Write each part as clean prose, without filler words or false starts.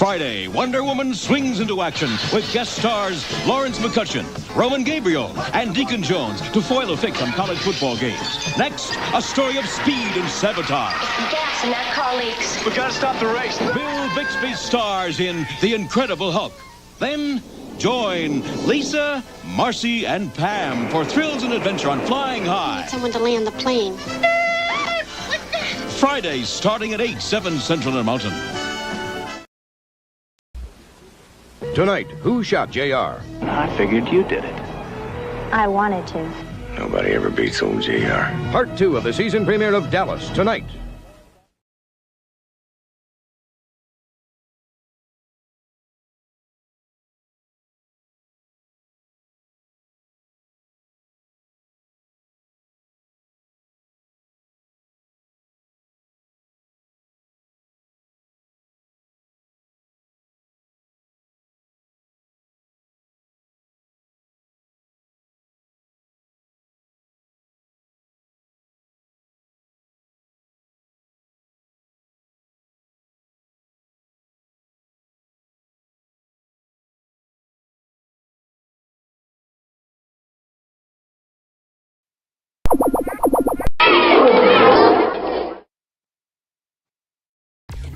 Friday, Wonder Woman swings into action with guest stars Lawrence McCutcheon, Roman Gabriel, and Deacon Jones to foil a fix on college football games. Next, a story of speed and sabotage. Gas and that car leaks. We gotta stop the race. Bill Bixby stars in The Incredible Hulk. Then, join Lisa, Marcy, and Pam for thrills and adventure on Flying High. I need someone to land the plane. Fridays starting at 8, 7 Central and Mountain. Tonight, who shot JR? I figured you did it. I wanted to. Nobody ever beats old JR. Part 2 of the season premiere of Dallas, tonight.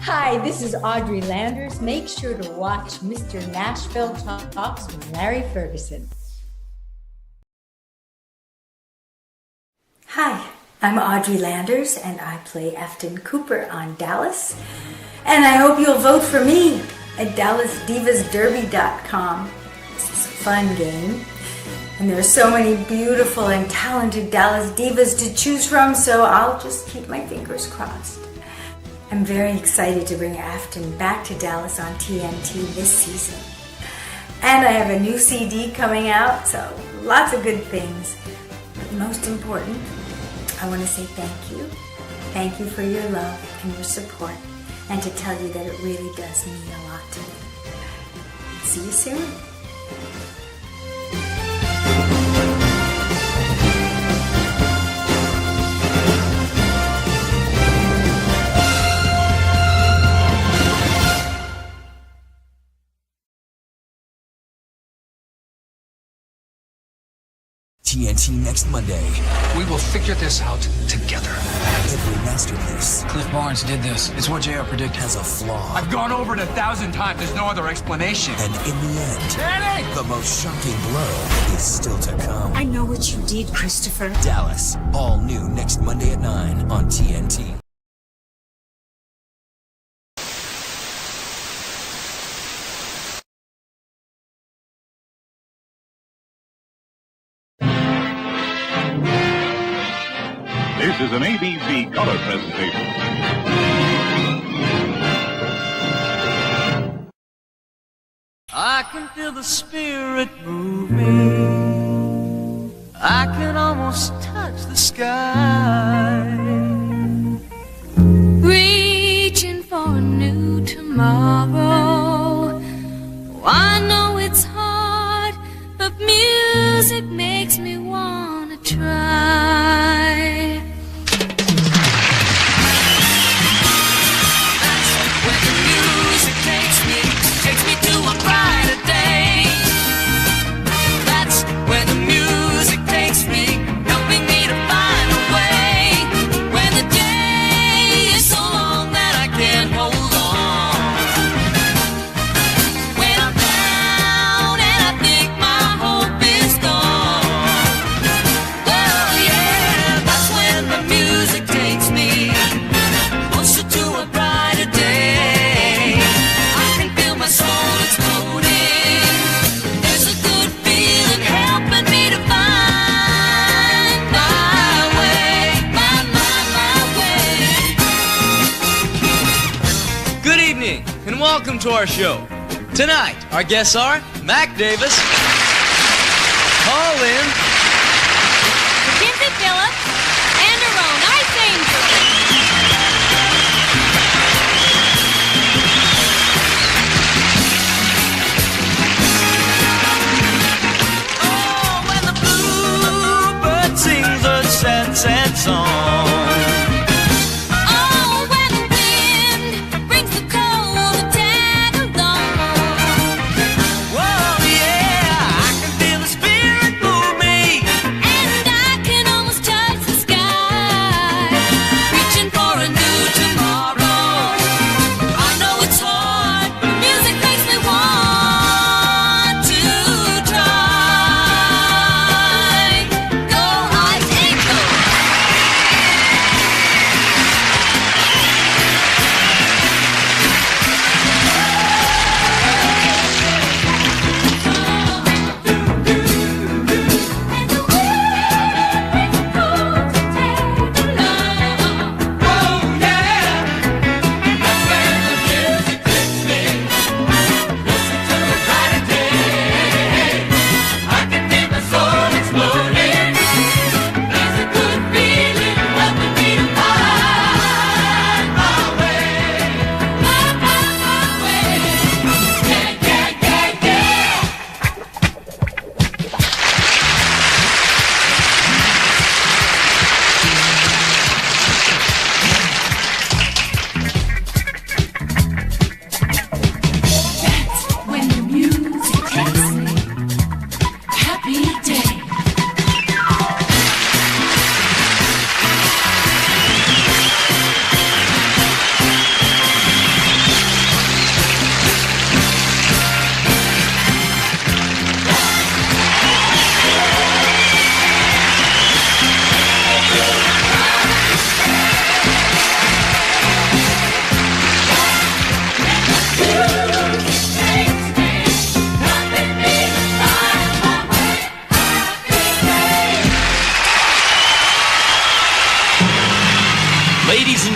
Hi, this is Audrey Landers. Make sure to watch Mr. Nashville Talks with Larry Ferguson. Hi, I'm Audrey Landers, and I play Afton Cooper on Dallas. And I hope you'll vote for me at DallasDivasDerby.com. This is a fun game. And there are so many beautiful and talented Dallas Divas to choose from, so I'll just keep my fingers crossed. I'm very excited to bring Afton back to Dallas on TNT this season. And I have a new CD coming out, so lots of good things. But most important, I want to say thank you. Thank you for your love and your support, and to tell you that it really does mean a lot to me. See you soon. TNT next Monday. We will figure this out together. Every masterpiece. Cliff Barnes did this. It's what JR predicted. Has a flaw. I've gone over it 1,000 times. There's no other explanation. And in the end, Daddy! the most shocking blow is still to come. I know what you did, Christopher. Dallas, all new next Monday at 9 on TNT. This is an ABC color presentation. I can feel the spirit moving. I can almost touch the sky. Reaching for a new tomorrow. Oh, I know it's hard, but music makes me wanna try. Takes me to a brighter day. That's where the music takes me, helping me to find a way. When the day is so long that I can't hold on. When I'm down and I think my hope is gone. Oh yeah, that's when the music takes me closer to a brighter day. My soul exploding. There's a good feeling helping me to find my way, my way. Good evening, and welcome to our show. Tonight, our guests are Mac Davis, Paul Lynn, Mackenzie Phillips, and her own Ice Angel. sad song. Oh, when the wind brings the cold attack along.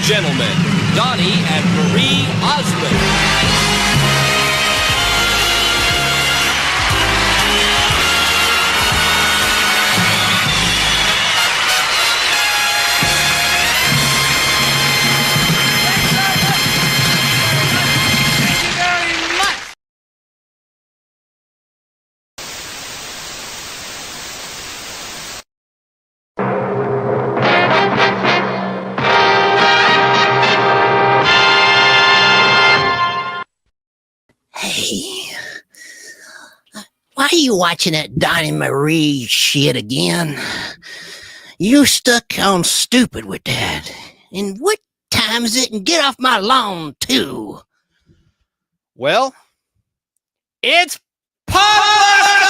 gentlemen, Donnie and Marie Osmond. Hey, why are you watching that Donnie Marie shit again? You stuck on stupid with that. And what time is it? And get off my lawn, too. Well, it's Podblast!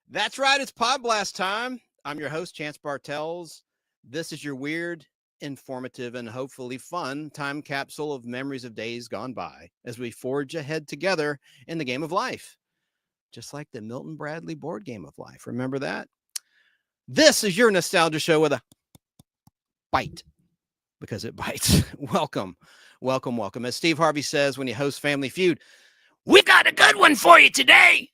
That's right, it's Podblast time. I'm your host, Chance Bartels. This is your weird, informative, and hopefully fun time capsule of memories of days gone by as we forge ahead together in the game of life. Just like the Milton Bradley board game of life. Remember that? This is your nostalgia show with a bite, because it bites. Welcome, welcome, welcome. As Steve Harvey says when he hosts Family Feud, we got a good one for you today.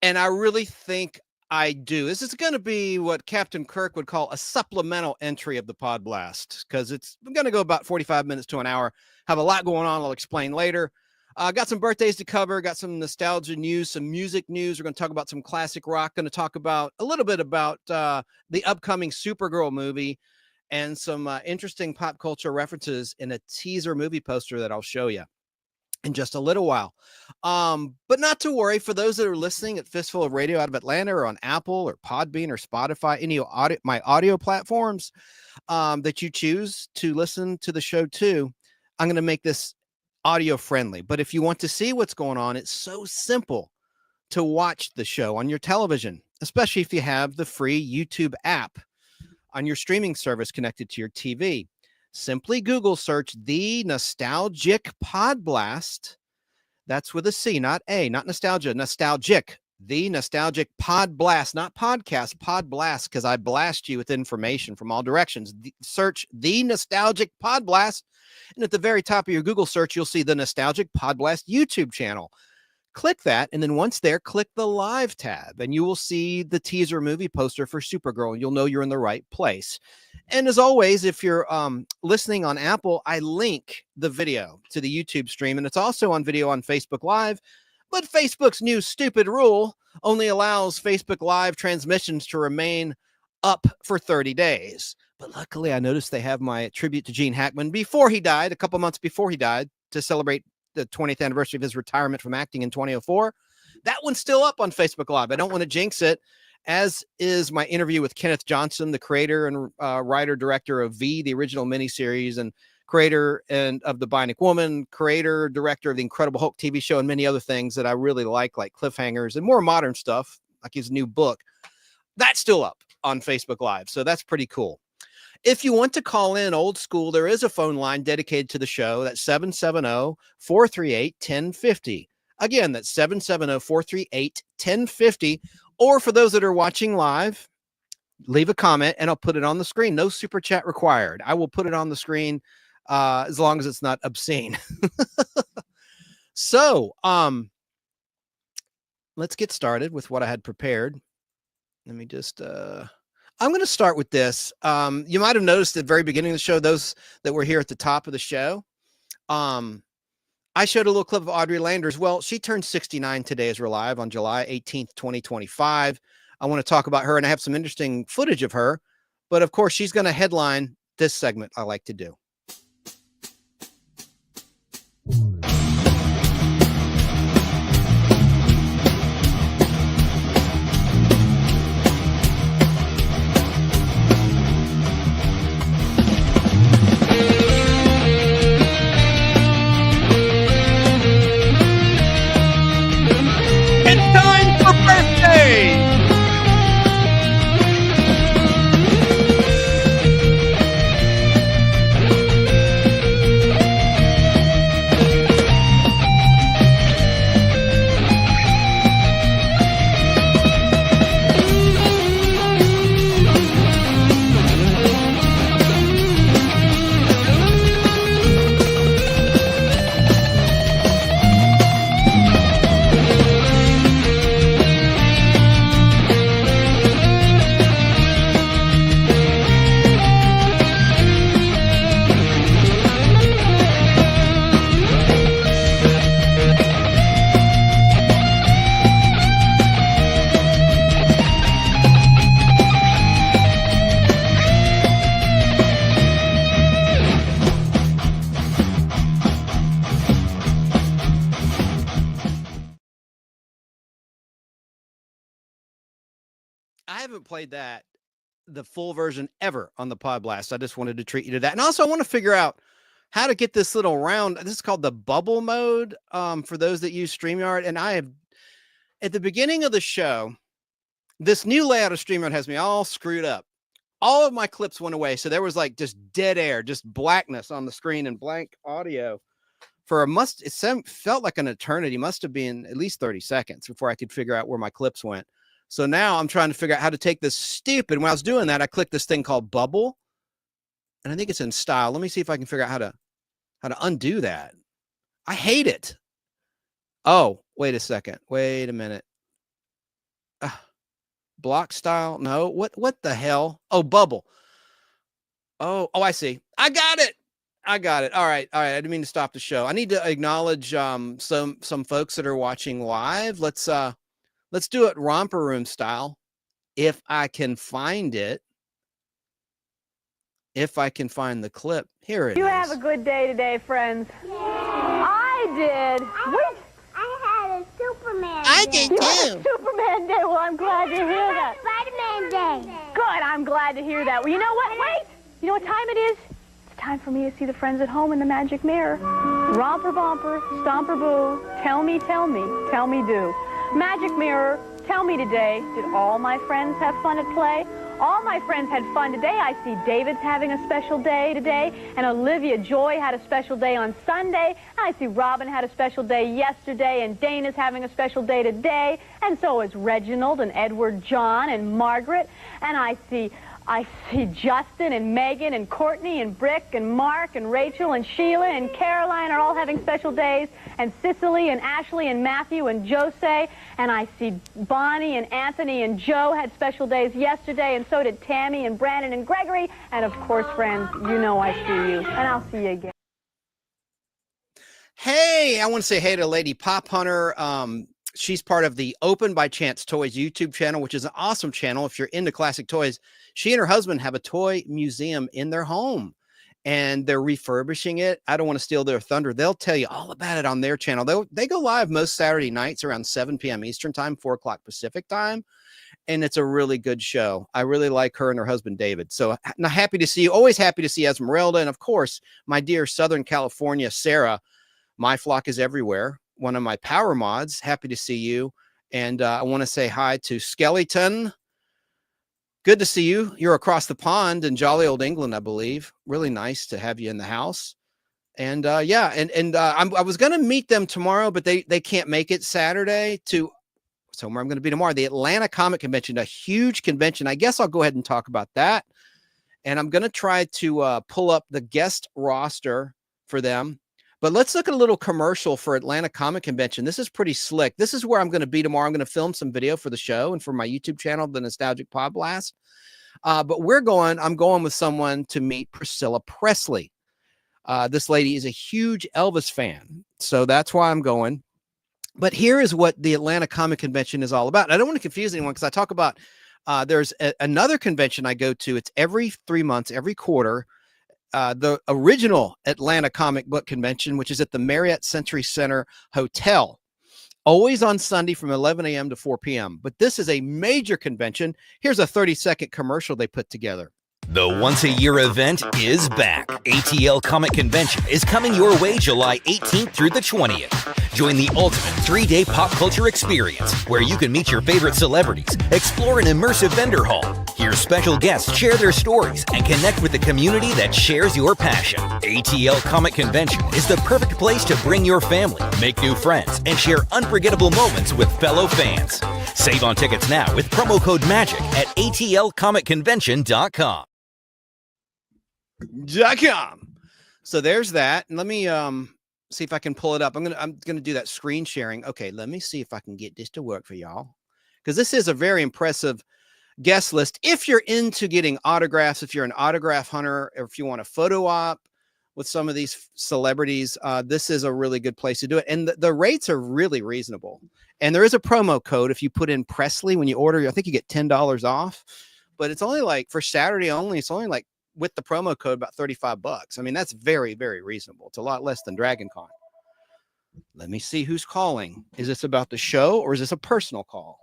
And I really think I do. This is going to be what Captain Kirk would call a supplemental entry of the Podblast, because it's going to go about 45 minutes to an hour. Have a lot going on. I'll explain later. Got some birthdays to cover. Got some nostalgia news, some music news. We're going to talk about some classic rock. Going to talk about a little bit about the upcoming Supergirl movie and some interesting pop culture references in a teaser movie poster that I'll show you in just a little while. But not to worry, for those that are listening at Fistful of Radio out of Atlanta or on Apple or Podbean or Spotify, any of my audio platforms that you choose to listen to the show to, I'm going to make this audio friendly. But if you want to see what's going on, it's so simple to watch the show on your television, especially if you have the free YouTube app on your streaming service connected to your TV. Simply Google search the Nostalgic Podblast. That's with a C, not A, not nostalgia, nostalgic. The Nostalgic Podblast, not podcast, Podblast, because I blast you with information from all directions. Search the Nostalgic Podblast, and at the very top of your Google search, you'll see the Nostalgic Podblast YouTube channel. Click that, and then once there, click the live tab, and you will see the teaser movie poster for Supergirl, and you'll know you're in the right place. And as always, if you're listening on Apple, I link the video to the YouTube stream, and it's also on video on Facebook Live. But Facebook's new stupid rule only allows Facebook Live transmissions to remain up for 30 days. But luckily, I noticed they have my tribute to Gene Hackman before he died, a couple months before he died, to celebrate the 20th anniversary of his retirement from acting in 2004. That one's still up on Facebook Live. I don't want to jinx it, as is my interview with Kenneth Johnson, the creator and writer director of V, the original miniseries, and creator of The Bionic Woman, creator director of the Incredible Hulk TV show, and many other things that I really like Cliffhangers and more modern stuff, like his new book. That's still up on Facebook Live, so that's pretty cool. If you want to call in old school, there is a phone line dedicated to the show. That's 770-438-1050. Again, that's 770-438-1050. Or for those that are watching live, leave a comment and I'll put it on the screen. No super chat required. I will put it on the screen as long as it's not obscene. So, let's get started with what I had prepared. Let me just... I'm going to start with this. You might have noticed at the very beginning of the show, those that were here at the top of the show, I showed a little clip of Audrey Landers. Well, she turned 69 today as we're live on July 18th, 2025. I want to talk about her, and I have some interesting footage of her. But, of course, she's going to headline this segment I like to do. I haven't played the full version ever on the Podblast. I just wanted to treat you to that. And also I want to figure out how to get this little round. This is called the bubble mode for those that use StreamYard. And I have, at the beginning of the show, this new layout of StreamYard has me all screwed up. All of my clips went away. So there was like just dead air, just blackness on the screen and blank audio for it felt like an eternity. Must have been at least 30 seconds before I could figure out where my clips went. So now I'm trying to figure out how to take this stupid. When I was doing that, I clicked this thing called bubble, and I think it's in style. Let me see if I can figure out how to undo that. I hate it. Oh, wait a second. Wait a minute. Block style. No, what the hell? Oh, bubble. Oh, I see. I got it. All right. I didn't mean to stop the show. I need to acknowledge some folks that are watching live. Let's do it romper room style. If I can find it. If I can find the clip. Here it is. You have a good day today, friends. Yeah. I did. I had a Superman day. I did too. Superman day. Well, I'm glad to hear that. Spider-Man day. Good. I'm glad to hear that. Well, you know what? Wait. You know what time it is? It's time for me to see the friends at home in the magic mirror. Romper bumper, stomper boo. Tell me, do. Magic mirror, tell me today, did all my friends have fun at play? All my friends had fun today. I see David's having a special day today, and Olivia Joy had a special day on Sunday. I see Robin had a special day yesterday, and Dana's having a special day today, and so is Reginald and Edward John and Margaret, and I see Justin and Megan and Courtney and Brick and Mark and Rachel and Sheila and Caroline are all having special days, and Cicely and Ashley and Matthew and Jose, and I see Bonnie and Anthony and Joe had special days yesterday, and so did Tammy and Brandon and Gregory, and of course, friends, you know I see you, and I'll see you again. Hey, I want to say hey to Lady Pop Hunter. She's part of the Open by Chance Toys YouTube channel, which is an awesome channel if you're into classic toys. She and her husband have a toy museum in their home, and they're refurbishing it. I don't want to steal their thunder. They'll tell you all about it on their channel. They go live most Saturday nights around 7 p.m. Eastern time, 4 o'clock Pacific time, and it's a really good show. I really like her and her husband, David. So I'm happy to see you. Always happy to see Esmeralda, and of course, my dear Southern California, Sarah. My Flock is Everywhere. One of my power mods. Happy to see you. And I want to say hi to Skeleton. Good to see you. You're across the pond in jolly old England, I believe. Really nice to have you in the house. And I was going to meet them tomorrow, but they can't make it Saturday to somewhere I'm going to be tomorrow. The Atlanta Comic Convention, a huge convention. I guess I'll go ahead and talk about that. And I'm going to try to pull up the guest roster for them. But let's look at a little commercial for Atlanta Comic Convention. This is pretty slick. This is where I'm going to be tomorrow. I'm going to film some video for the show and for my YouTube channel, the Nostalgic Podblast. But I'm going with someone to meet Priscilla Presley. This lady is a huge Elvis fan. So that's why I'm going. But here is what the Atlanta Comic Convention is all about. I don't want to confuse anyone because I talk about there's another convention I go to. It's every 3 months, every quarter. The original Atlanta Comic Book Convention, which is at the Marriott Century Center Hotel, always on Sunday from 11 a.m. to 4 p.m. But this is a major convention. Here's a 30-second commercial they put together. The once-a-year event is back. ATL Comic Convention is coming your way July 18th through the 20th. Join the ultimate 3-day pop culture experience where you can meet your favorite celebrities, explore an immersive vendor hall, hear special guests share their stories, and connect with the community that shares your passion. ATL Comic Convention is the perfect place to bring your family, make new friends, and share unforgettable moments with fellow fans. Save on tickets now with promo code MAGIC at atlcomicconvention.com. So there's that. And let me see if I can pull it up. I'm gonna do that screen sharing. Okay, let me see if I can get this to work for y'all, because this is a very impressive guest list. If you're into getting autographs, if you're an autograph hunter, or if you want a photo op with some of these celebrities, this is a really good place to do it. And the rates are really reasonable. And there is a promo code if you put in Presley when you order. I think you get $10 off, but it's only like for Saturday only. It's only like with the promo code about $35. I mean, that's very, very reasonable. It's a lot less than Dragon Con. Let me see who's calling. Is this about the show or is this a personal call?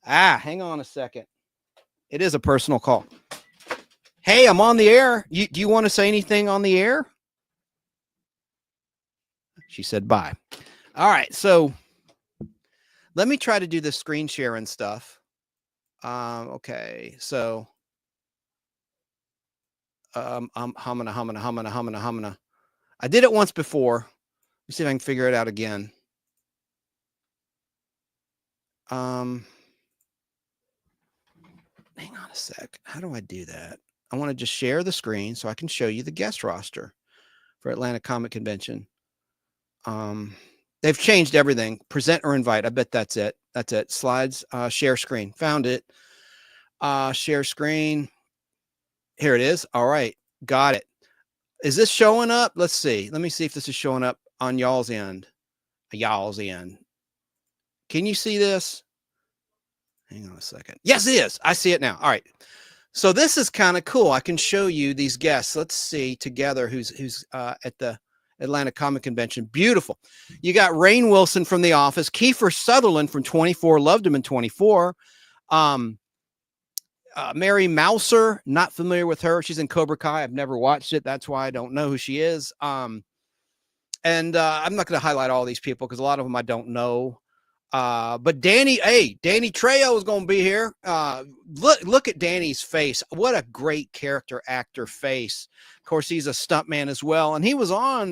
Hang on a second. It is a personal call. Hey, I'm on the air. Do you want to say anything on the air? She said bye. All right, so let me try to do the screen sharing stuff. Okay, so humana. I did it once before. Let's see if I can figure it out again. Hang on a sec. How do I do that? I want to just share the screen so I can show you the guest roster for Atlanta Comic Convention. They've changed everything. Present or invite. I bet that's it. That's it. Slides, share screen. Found it. Share screen. Here it is. All right. Got it. Is this showing up? Let's see. Let me see if this is showing up on y'all's end. Y'all's end. Can you see this? Hang on a second. Yes, it is. I see it now. All right. So this is kind of cool. I can show you these guests. Let's see together who's at the Atlanta Comic Convention. Beautiful. You got Rainn Wilson from The Office, Kiefer Sutherland from 24, loved him in 24. Mary Mouser, not familiar with her. She's in Cobra Kai. I've never watched it. That's why I don't know who she is. And I'm not going to highlight all these people because a lot of them I don't know. But Danny Trejo is going to be here. Look at Danny's face. What a great character actor face. Of course, he's a stuntman as well. And he was on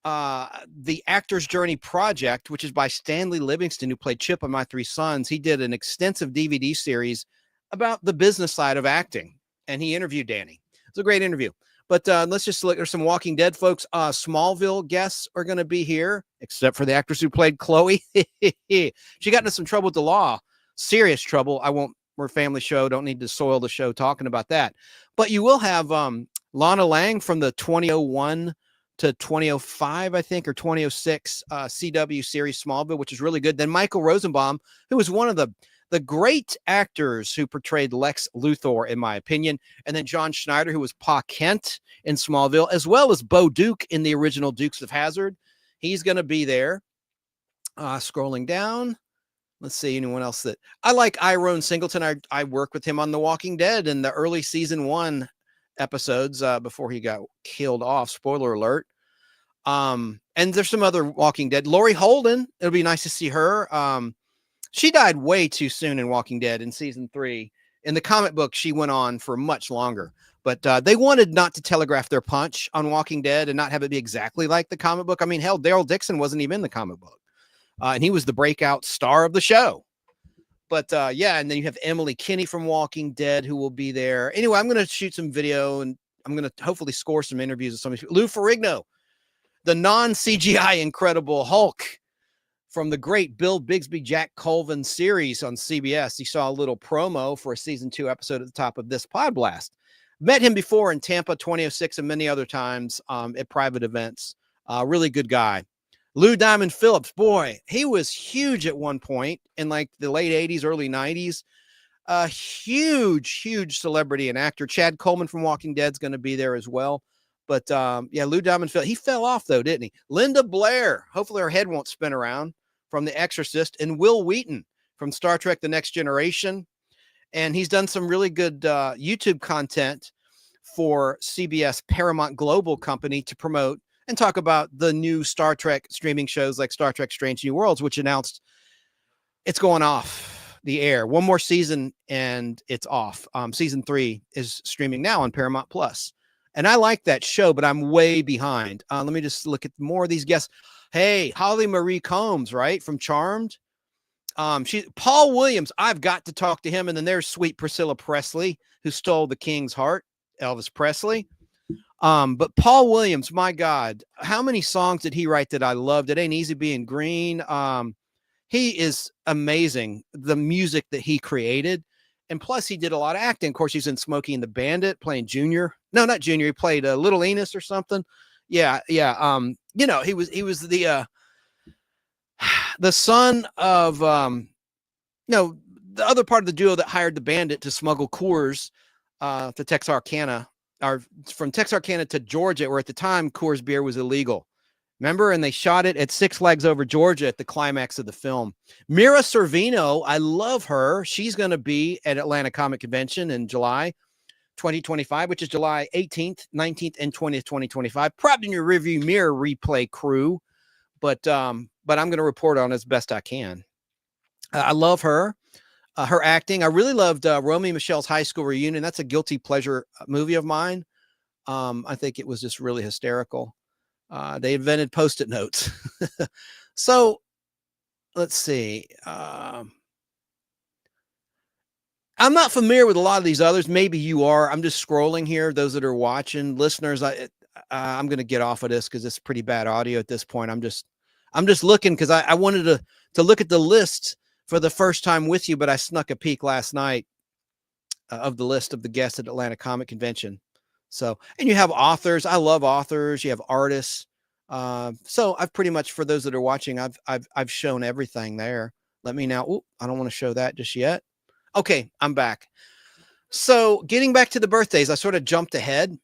the Actor's Journey Project, which is by Stanley Livingston, who played Chip on My Three Sons. He did an extensive DVD series about the business side of acting, and he interviewed Danny. It's a great interview. But let's just look. There's some Walking Dead folks. Smallville guests are going to be here, except for the actress who played Chloe. She got into some trouble with the law, serious trouble. We're a family show. Don't need to soil the show talking about that. But you will have Lana Lang from the 2001 to 2005, I think, or 2006 CW series Smallville, which is really good. Then Michael Rosenbaum, who was one of the great actors who portrayed Lex Luthor, in my opinion. And then John Schneider, who was Pa Kent in Smallville, as well as Bo Duke in the original Dukes of Hazzard. He's going to be there. Scrolling down. Let's see, anyone else that I like. Iron Singleton. I worked with him on The Walking Dead in the early season 1 episodes before he got killed off. Spoiler alert. And there's some other Walking Dead. Laurie Holden. It'll be nice to see her. She died way too soon in Walking Dead in season 3. In the comic book, she went on for much longer. But they wanted not to telegraph their punch on Walking Dead and not have it be exactly like the comic book. I mean, hell, Daryl Dixon wasn't even in the comic book. And he was the breakout star of the show. But yeah, and then you have Emily Kinney from Walking Dead who will be there. Anyway, I'm going to shoot some video and I'm going to hopefully score some interviews with some of these people. Lou Ferrigno, the non-CGI Incredible Hulk from the great Bill Bixby, Jack Colvin series on CBS. You saw a little promo for a season 2 episode at the top of this Podblast. Met him before in Tampa 2006 and many other times at private events. Really good guy. Lou Diamond Phillips, boy, he was huge at one point in like the late 80s, early 90s. A huge celebrity and actor. Chad Coleman from Walking Dead is going to be there as well. But yeah, Lou Diamond Phillips, he fell off though, didn't he? Linda Blair, hopefully her head won't spin around, from The Exorcist, and Will Wheaton from Star Trek The Next Generation. And he's done some really good YouTube content for CBS Paramount Global Company to promote and talk about the new Star Trek streaming shows like Star Trek Strange New Worlds, which announced it's going off the air. One more season and it's off. Season 3 is streaming now on Paramount Plus. And I like that show, but I'm way behind. Let me just look at more of these guests. Hey, Holly Marie Combs, right? From Charmed. Paul Williams. I've got to talk to him. And then there's sweet Priscilla Presley, who stole the king's heart, Elvis Presley. But Paul Williams, my God, how many songs did he write that I loved? It Ain't Easy Being Green. He is amazing. The music that he created. And plus he did a lot of acting. Of course, he's in Smokey and the Bandit playing Junior. No, not Junior. He played Little Enos or something. Yeah. You know, he was the son of, the other part of the duo that hired the Bandit to smuggle Coors to Texarkana, or from Texarkana to Georgia, where at the time Coors beer was illegal. Remember? And they shot it at Six Flags Over Georgia at the climax of the film. Mira Sorvino, I love her. She's going to be at Atlanta Comic Convention in July 2025, which is July 18th, 19th, and 20th, 2025. Probably in your review mirror replay crew, but I'm going to report on as best I can. I love her. Her acting. I really loved Romy Michelle's High School Reunion. That's a guilty pleasure movie of mine. I think it was just really hysterical. They invented Post-it notes. So let's see. I'm not familiar with a lot of these others. Maybe you are. I'm just scrolling here. Those that are watching, listeners, I'm going to get off of this because it's pretty bad audio at this point. I'm just looking because I wanted to look at the list for the first time with you, but I snuck a peek last night of the list of the guests at Atlanta Comic Convention. So, and you have authors. I love authors. You have artists. So I've pretty much, for those that are watching, I've shown everything there. Let me now. Ooh, I don't want to show that just yet. Okay, I'm back. So getting back to the birthdays, I sort of jumped ahead.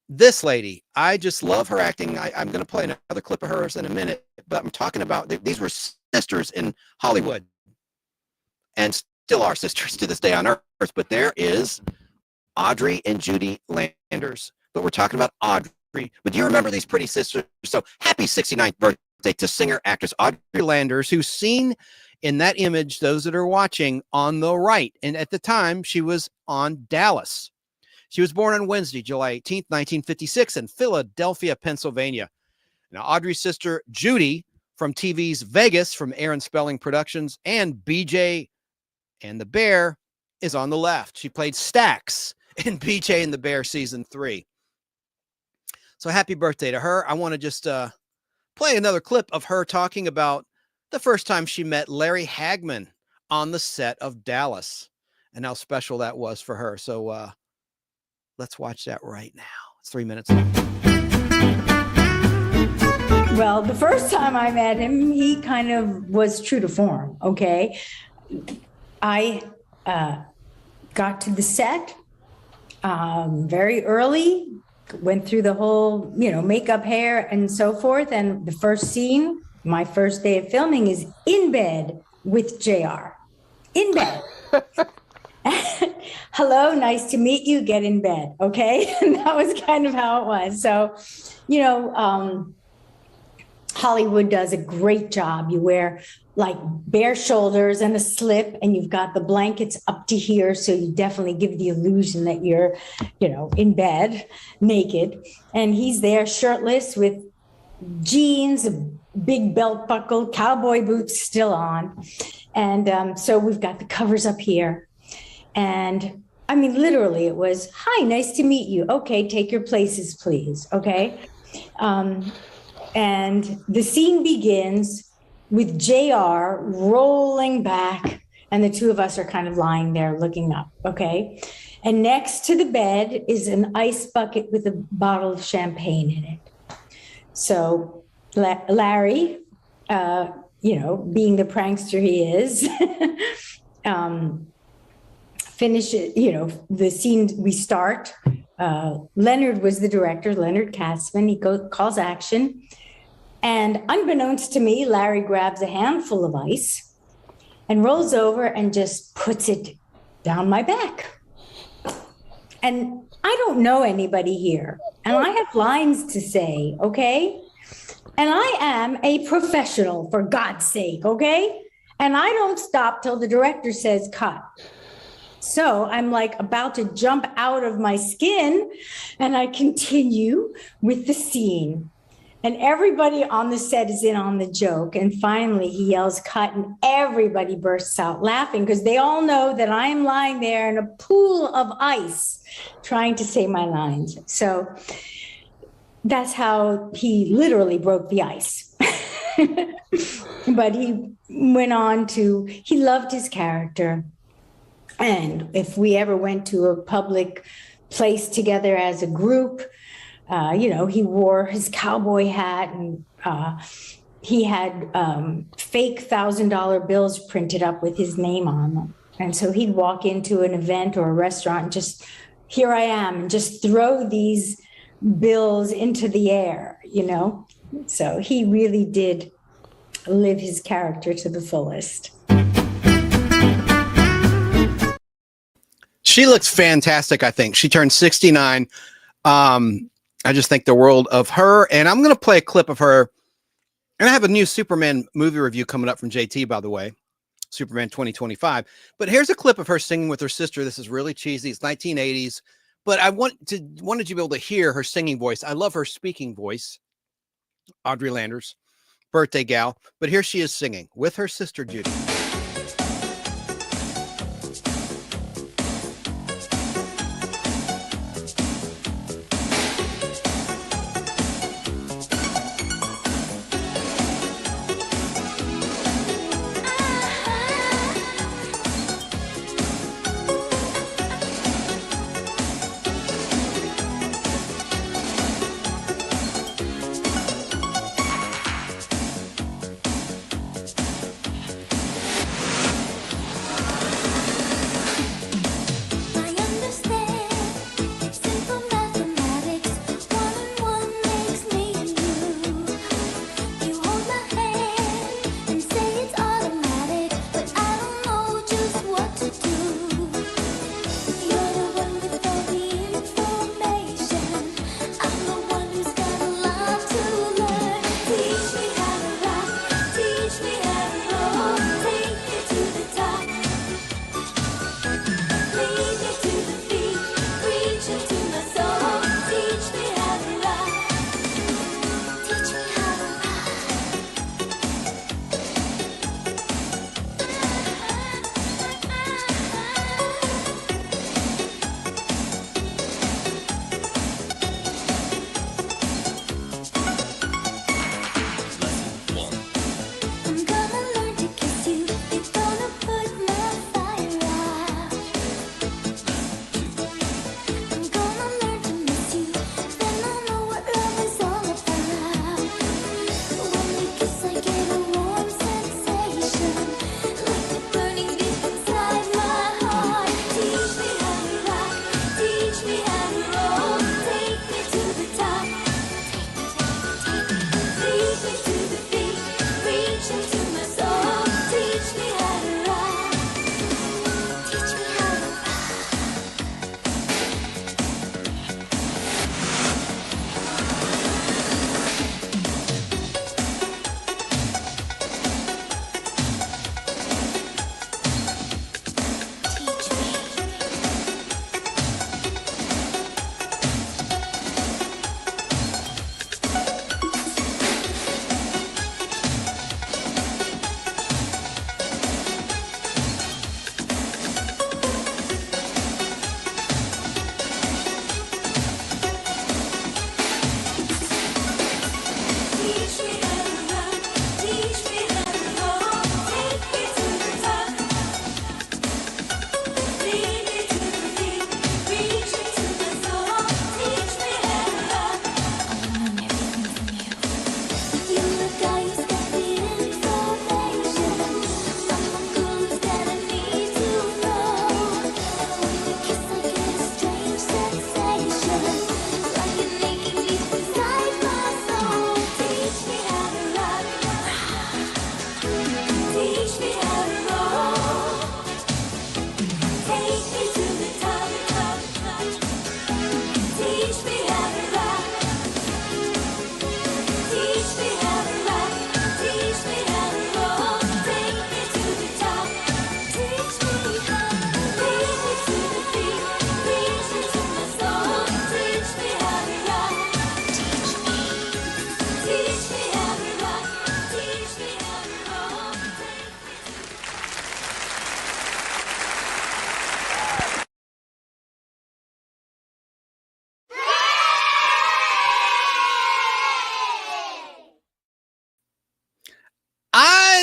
This lady, I just love her acting. I'm going to play another clip of hers in a minute, but I'm talking about, these were sisters in Hollywood and still are sisters to this day on Earth. But there is Audrey and Judy Landers, but we're talking about Audrey. But do you remember these pretty sisters? So happy 69th birthday to singer actress Audrey Landers, who's seen in that image, those that are watching on the right. And at the time, she was on Dallas. She was born on Wednesday, July 18th, 1956 in Philadelphia, Pennsylvania. Now, Audrey's sister, Judy, from TV's Vegas, from Aaron Spelling Productions, and BJ and the Bear, is on the left. She played Stax in BJ and the Bear season 3. So happy birthday to her. I want to just play another clip of her talking about the first time she met Larry Hagman on the set of Dallas and how special that was for her. So let's watch that right now. It's 3 minutes long. Well, the first time I met him, he kind of was true to form, okay? I got to the set very early, went through the whole, makeup, hair, and so forth. And the first scene, my first day of filming, is in bed with JR. In bed. Hello, nice to meet you, get in bed, okay? And that was kind of how it was. So, Hollywood does a great job. You wear like bare shoulders and a slip, and you've got the blankets up to here. So you definitely give the illusion that you're, in bed, naked. And he's there shirtless with jeans, a big belt buckle, cowboy boots still on. And so we've got the covers up here. And I mean, literally it was, hi, nice to meet you. Okay, take your places, please. Okay. And the scene begins with JR rolling back, and the two of us are kind of lying there looking up. Okay. And next to the bed is an ice bucket with a bottle of champagne in it. So Larry, being the prankster he is, finish it, the scene we start. Leonard was the director, Leonard Katzman. He calls action. And unbeknownst to me, Larry grabs a handful of ice and rolls over and just puts it down my back. And I don't know anybody here. And I have lines to say, okay? And I am a professional, for God's sake, okay? And I don't stop till the director says cut. So I'm like about to jump out of my skin, and I continue with the scene. And everybody on the set is in on the joke. And finally he yells cut, and everybody bursts out laughing because they all know that I am lying there in a pool of ice trying to say my lines. So that's how he literally broke the ice. But he went on to, he loved his character. And if we ever went to a public place together as a group, he wore his cowboy hat, and he had fake $1,000 bills printed up with his name on them. And so he'd walk into an event or a restaurant and just, here I am, and just throw these bills into the air, you know? So he really did live his character to the fullest. She looks fantastic, I think. She turned 69. I just think the world of her. And I'm going to play a clip of her. And I have a new Superman movie review coming up from JT, by the way. Superman 2025. But here's a clip of her singing with her sister. This is really cheesy. It's 1980s. But I wanted you to be able to hear her singing voice. I love her speaking voice. Audrey Landers, birthday gal. But here she is singing with her sister, Judy.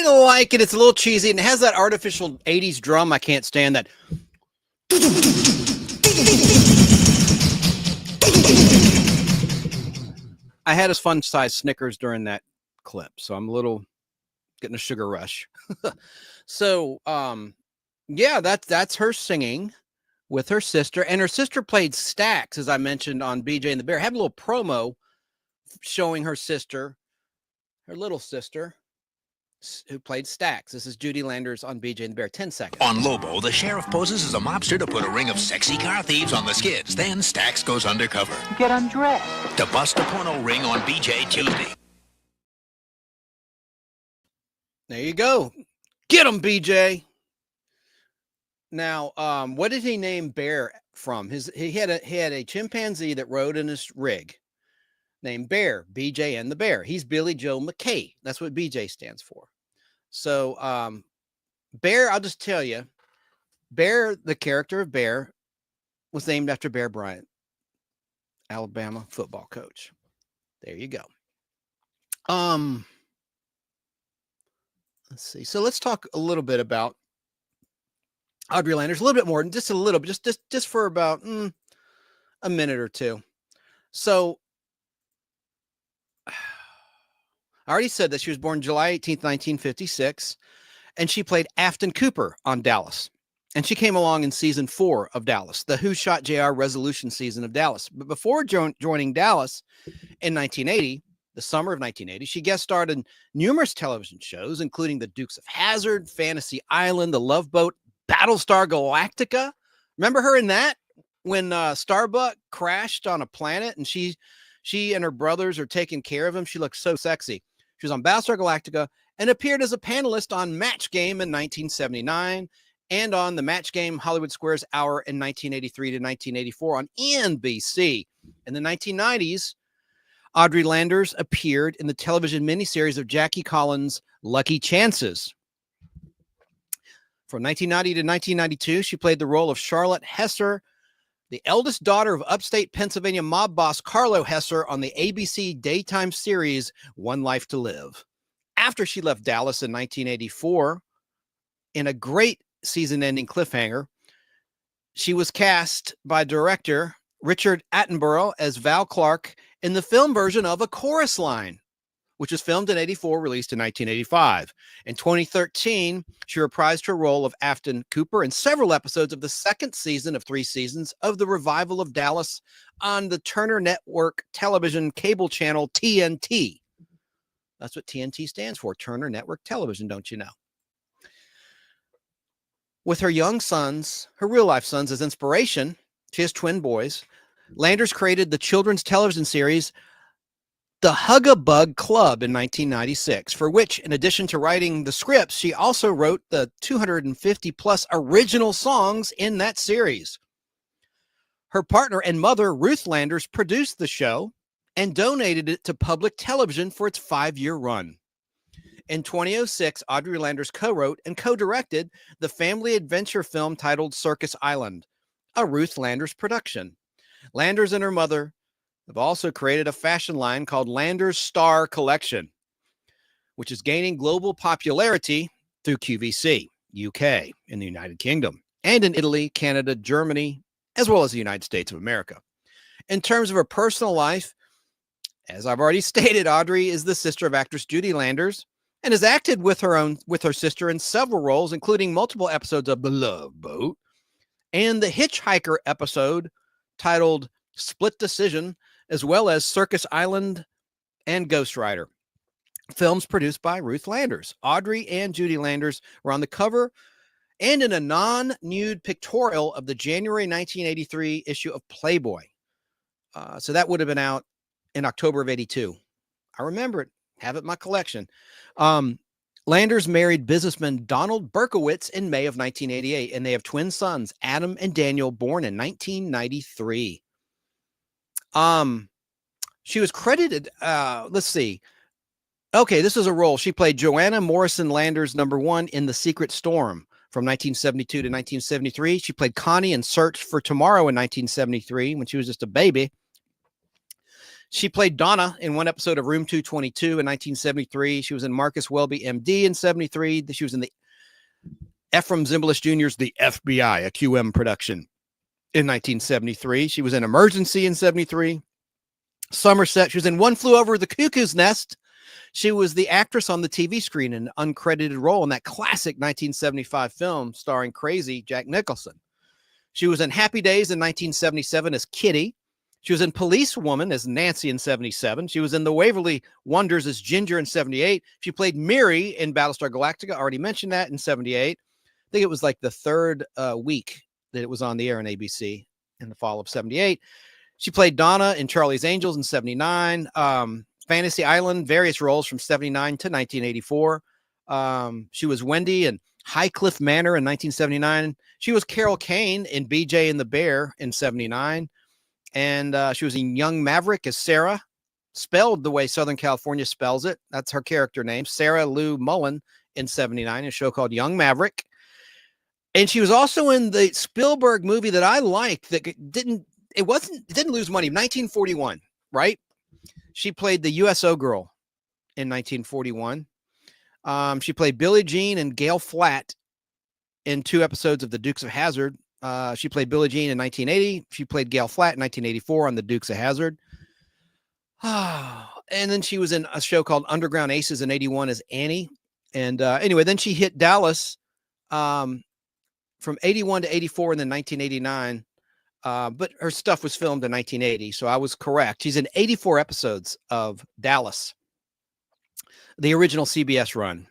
Like it. It's a little cheesy and it has that artificial 80s drum. I can't stand that. I had a fun size Snickers during that clip, so I'm a little getting a sugar rush. So, yeah, that's her singing. with her sister, and her sister played Stax, as I mentioned on BJ and the Bear. I have a little promo showing her sister, her little sister, who played Stax. This is Judy Landers on BJ and the Bear. 10 seconds. On Lobo, the sheriff poses as a mobster to put a ring of sexy car thieves on the skids. Then Stax goes undercover. Get undressed. To bust a porno ring on BJ Tuesday. There you go. Get him, BJ. Now, what did he name Bear from? He had a chimpanzee that rode in his rig named Bear, BJ and the Bear. He's Billy Joe McKay. That's what BJ stands for. So, Bear, I'll just tell you, Bear, the character of Bear, was named after Bear Bryant, Alabama football coach. There you go. Let's see. So let's talk a little bit about Audrey Landers, a little bit more, just a little bit, just for about a minute or two. So I already said that she was born July 18th, 1956, and she played Afton Cooper on Dallas. And she came along in season 4 of Dallas, the Who Shot JR resolution season of Dallas. But before joining Dallas in 1980, the summer of 1980, she guest starred in numerous television shows, including The Dukes of Hazzard, Fantasy Island, The Love Boat, Battlestar Galactica. Remember her in that? When Starbuck crashed on a planet and she and her brothers are taking care of him. She looked so sexy. She was on Battlestar Galactica and appeared as a panelist on Match Game in 1979 and on the Match Game Hollywood Squares Hour in 1983 to 1984 on NBC. In the 1990s, Audrey Landers appeared in the television miniseries of Jackie Collins' Lucky Chances. From 1990 to 1992, she played the role of Charlotte Hesser, the eldest daughter of upstate Pennsylvania mob boss Carlo Hesser on the ABC daytime series One Life to Live. After she left Dallas in 1984, in a great season-ending cliffhanger, she was cast by director Richard Attenborough as Val Clark in the film version of A Chorus Line, which was filmed in 84, released in 1985. In 2013, she reprised her role of Afton Cooper in several episodes of the second season of 3 seasons of the revival of Dallas on the Turner Network television cable channel TNT. That's what TNT stands for, Turner Network Television, don't you know? With her young sons, her real-life sons, as inspiration, she has twin boys, Landers created the children's television series The Hug-a-Bug Club in 1996, for which, in addition to writing the scripts, she also wrote the 250-plus original songs in that series. Her partner and mother, Ruth Landers, produced the show and donated it to public television for its 5-year run. In 2006, Audrey Landers co-wrote and co-directed the family adventure film titled Circus Island, a Ruth Landers production. Landers and her mother have also created a fashion line called Landers Star Collection, which is gaining global popularity through QVC, UK, in the United Kingdom, and in Italy, Canada, Germany, as well as the United States of America. In terms of her personal life, as I've already stated, Audrey is the sister of actress Judy Landers and has acted with her sister in several roles, including multiple episodes of The Love Boat and the Hitchhiker episode titled Split Decision, as well as Circus Island and Ghost Rider, films produced by Ruth Landers. Audrey and Judy Landers were on the cover and in a non-nude pictorial of the January 1983 issue of Playboy. So that would have been out in October of 82. I remember it, have it in my collection. Landers married businessman Donald Berkowitz in May of 1988, and they have twin sons, Adam and Daniel, born in 1993. She was credited, let's see. Okay, this is a role. She played Joanna Morrison Landers, #1 in The Secret Storm from 1972 to 1973. She played Connie in Search for Tomorrow in 1973 when she was just a baby. She played Donna in one episode of Room 222 in 1973. She was in Marcus Welby, MD in 73. She was in the Ephraim Zimbalist Jr.'s The FBI, a QM production in 1973. She was in Emergency in 73. Somerset. She was in One Flew Over the Cuckoo's Nest. She was the actress on the TV screen in an uncredited role in that classic 1975 film starring crazy Jack Nicholson. She was in Happy Days in 1977 as Kitty. She was in Police Woman as Nancy in 77. She was in The Waverly Wonders as Ginger in 78. She played Miri in Battlestar Galactica. I already mentioned that in 78. I think it was like the third week that it was on the air on ABC in the fall of 78. She played Donna in Charlie's Angels in 79. Fantasy Island, various roles from 79 to 1984. She was Wendy in Highcliffe Manor in 1979. She was Carol Kane in BJ and the Bear in 79. And she was in Young Maverick as Sarah, spelled the way Southern California spells it. That's her character name, Sarah Lou Mullen, in 79, a show called Young Maverick. And she was also in the Spielberg movie that I liked that didn't lose money, 1941, right? She played the USO girl in 1941. She played Billie Jean and Gail Flatt in 2 episodes of The Dukes of Hazzard. She played Billie Jean in 1980. She played Gail Flatt in 1984 on The Dukes of Hazzard. And then she was in a show called Underground Aces in 81 as Annie. And anyway, then she hit Dallas from 81 to 84 and then 1989. But her stuff was filmed in 1980, so I was correct. She's in 84 episodes of Dallas, the original CBS run.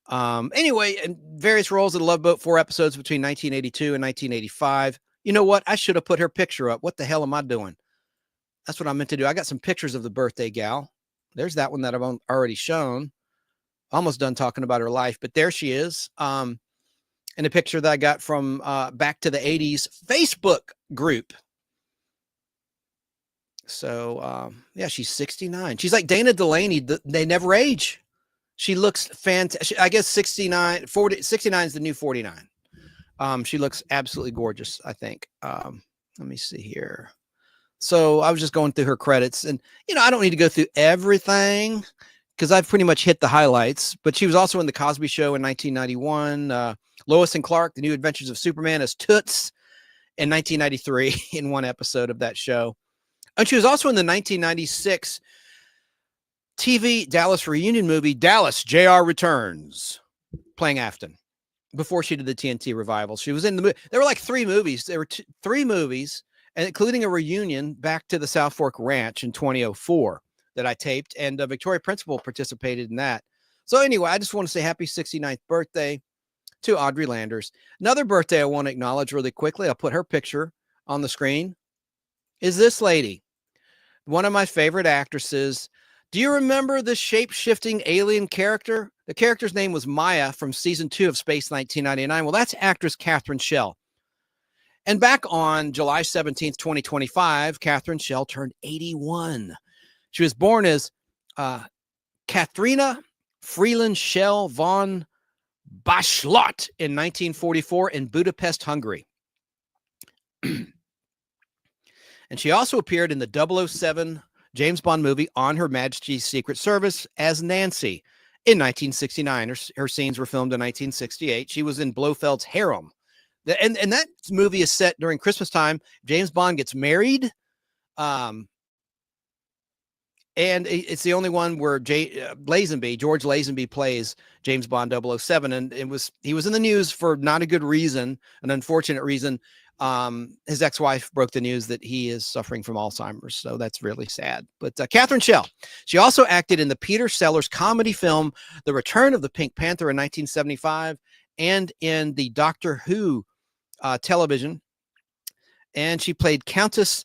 Anyway, in various roles in Love Boat, 4 episodes between 1982 and 1985. You know what? I should have put her picture up. What the hell am I doing? That's what I meant to do. I got some pictures of the birthday gal. There's that one that I've already shown. Almost done talking about her life, but there she is. And a picture that I got from Back to the 80s Facebook group. So, yeah, she's 69. She's like Dana Delaney. They never age. She looks fantastic. I guess 69 is the new 49. She looks absolutely gorgeous, I think. Let me see here. So I was just going through her credits, and, you know, I don't need to go through everything because I've pretty much hit the highlights, but she was also in The Cosby Show in 1991. Lois and Clark, The New Adventures of Superman as Toots in 1993 in 1 episode of that show. And she was also in the 1996 TV Dallas reunion movie, Dallas, JR Returns, playing Afton, before she did the TNT revival. She was in the movie. There were like 3 movies. There were 3 movies, including a reunion back to the South Fork Ranch in 2004 that I taped, and Victoria Principal participated in that. So anyway, I just want to say happy 69th birthday to Audrey Landers. Another birthday I want to acknowledge really quickly, I'll put her picture on the screen, is this lady, one of my favorite actresses. Do you remember the shape-shifting alien character? The character's name was Maya from season 2 of Space 1999. Well, that's actress Catherine Schell. And back on July 17th, 2025, Catherine Schell turned 81. She was born as Katharina Freeland Schell von Bachlot in 1944 in Budapest, Hungary. And she also appeared in the 007 James Bond movie On Her Majesty's Secret Service as Nancy in 1969. Her scenes were filmed in 1968. She was in Blofeld's Harem. And that movie is set during Christmas time. James Bond gets married. And it's the only one where George Lazenby plays James Bond 007. And he was in the news for not a good reason, an unfortunate reason. His ex-wife broke the news that he is suffering from Alzheimer's. So that's really sad. But Catherine Schell, she also acted in the Peter Sellers comedy film, The Return of the Pink Panther in 1975, and in the Doctor Who television. And she played Countess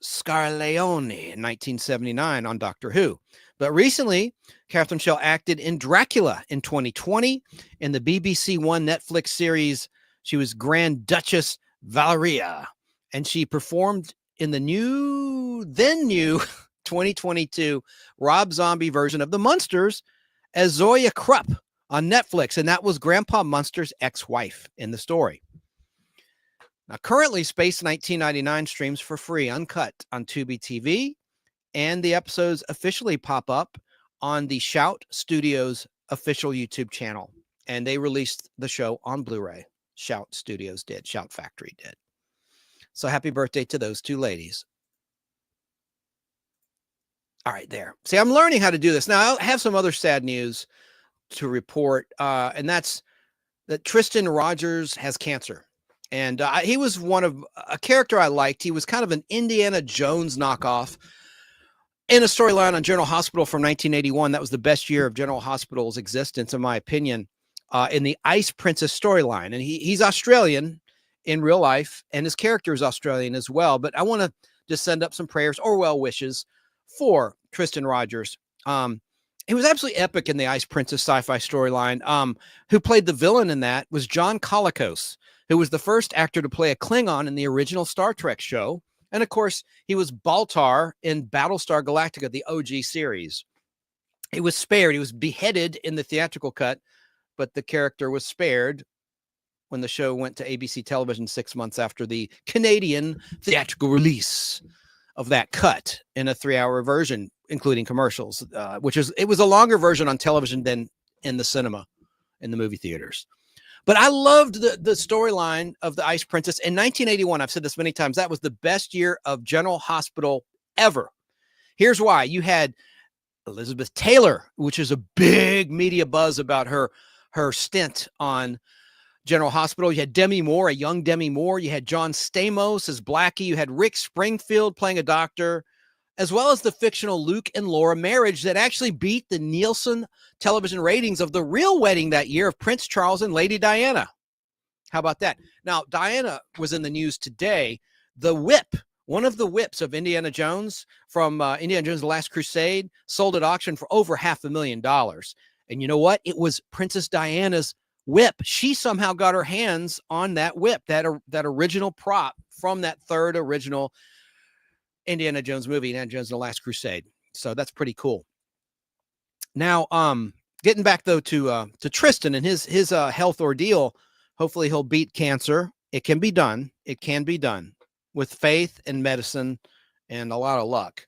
Scarleone in 1979 on Doctor Who. But recently, Catherine Schell acted in Dracula in 2020 in the BBC One Netflix series. She was Grand Duchess Valeria, and she performed in the new 2022 Rob Zombie version of The Munsters as Zoya Krupp on Netflix, and that was Grandpa Munster's ex-wife in the story. Now, currently, Space 1999 streams for free, uncut, on Tubi TV, and the episodes officially pop up on the Shout Studios official YouTube channel, and they released the show on Blu-ray. Shout Studios did. Shout Factory did. So happy birthday to those 2 ladies. All right, there. See, I'm learning how to do this. Now, I have some other sad news to report, and that's that Tristan Rogers has cancer. And he was one of a character I liked. He was kind of an Indiana Jones knockoff in a storyline on General Hospital from 1981. That was the best year of General Hospital's existence, in my opinion, in the Ice Princess storyline. And he's Australian in real life, and his character is Australian as well. But I want to just send up some prayers or well wishes for Tristan Rogers. It was absolutely epic in the Ice Princess sci-fi storyline. Who played the villain in that was John Colicos, who was the first actor to play a Klingon in the original Star Trek show. And of course, he was Baltar in Battlestar Galactica, the OG series. He was spared. He was beheaded in the theatrical cut, but the character was spared when the show went to ABC television 6 months after the Canadian theatrical release of that cut in a 3-hour version, including commercials, it was a longer version on television than in the cinema, in the movie theaters. But I loved the storyline of the Ice Princess in 1981. I've said this many times. That was the best year of General Hospital ever. Here's why. You had Elizabeth Taylor, which is a big media buzz about her stint on General Hospital. You had Demi Moore, a young Demi Moore. You had John Stamos as Blackie. You had Rick Springfield playing a doctor, as well as the fictional Luke and Laura marriage that actually beat the Nielsen television ratings of the real wedding that year of Prince Charles and Lady Diana. How about that? Now, Diana was in the news today. The whip, one of the whips of Indiana Jones from Indiana Jones: The Last Crusade, sold at auction for over $500,000. And you know what? It was Princess Diana's whip. She somehow got her hands on that whip, that original prop from that third original Indiana Jones movie, Indiana Jones and the Last Crusade. So that's pretty cool. Now, getting back though to Tristan and his health ordeal. Hopefully he'll beat cancer. It can be done. It can be done with faith and medicine and a lot of luck.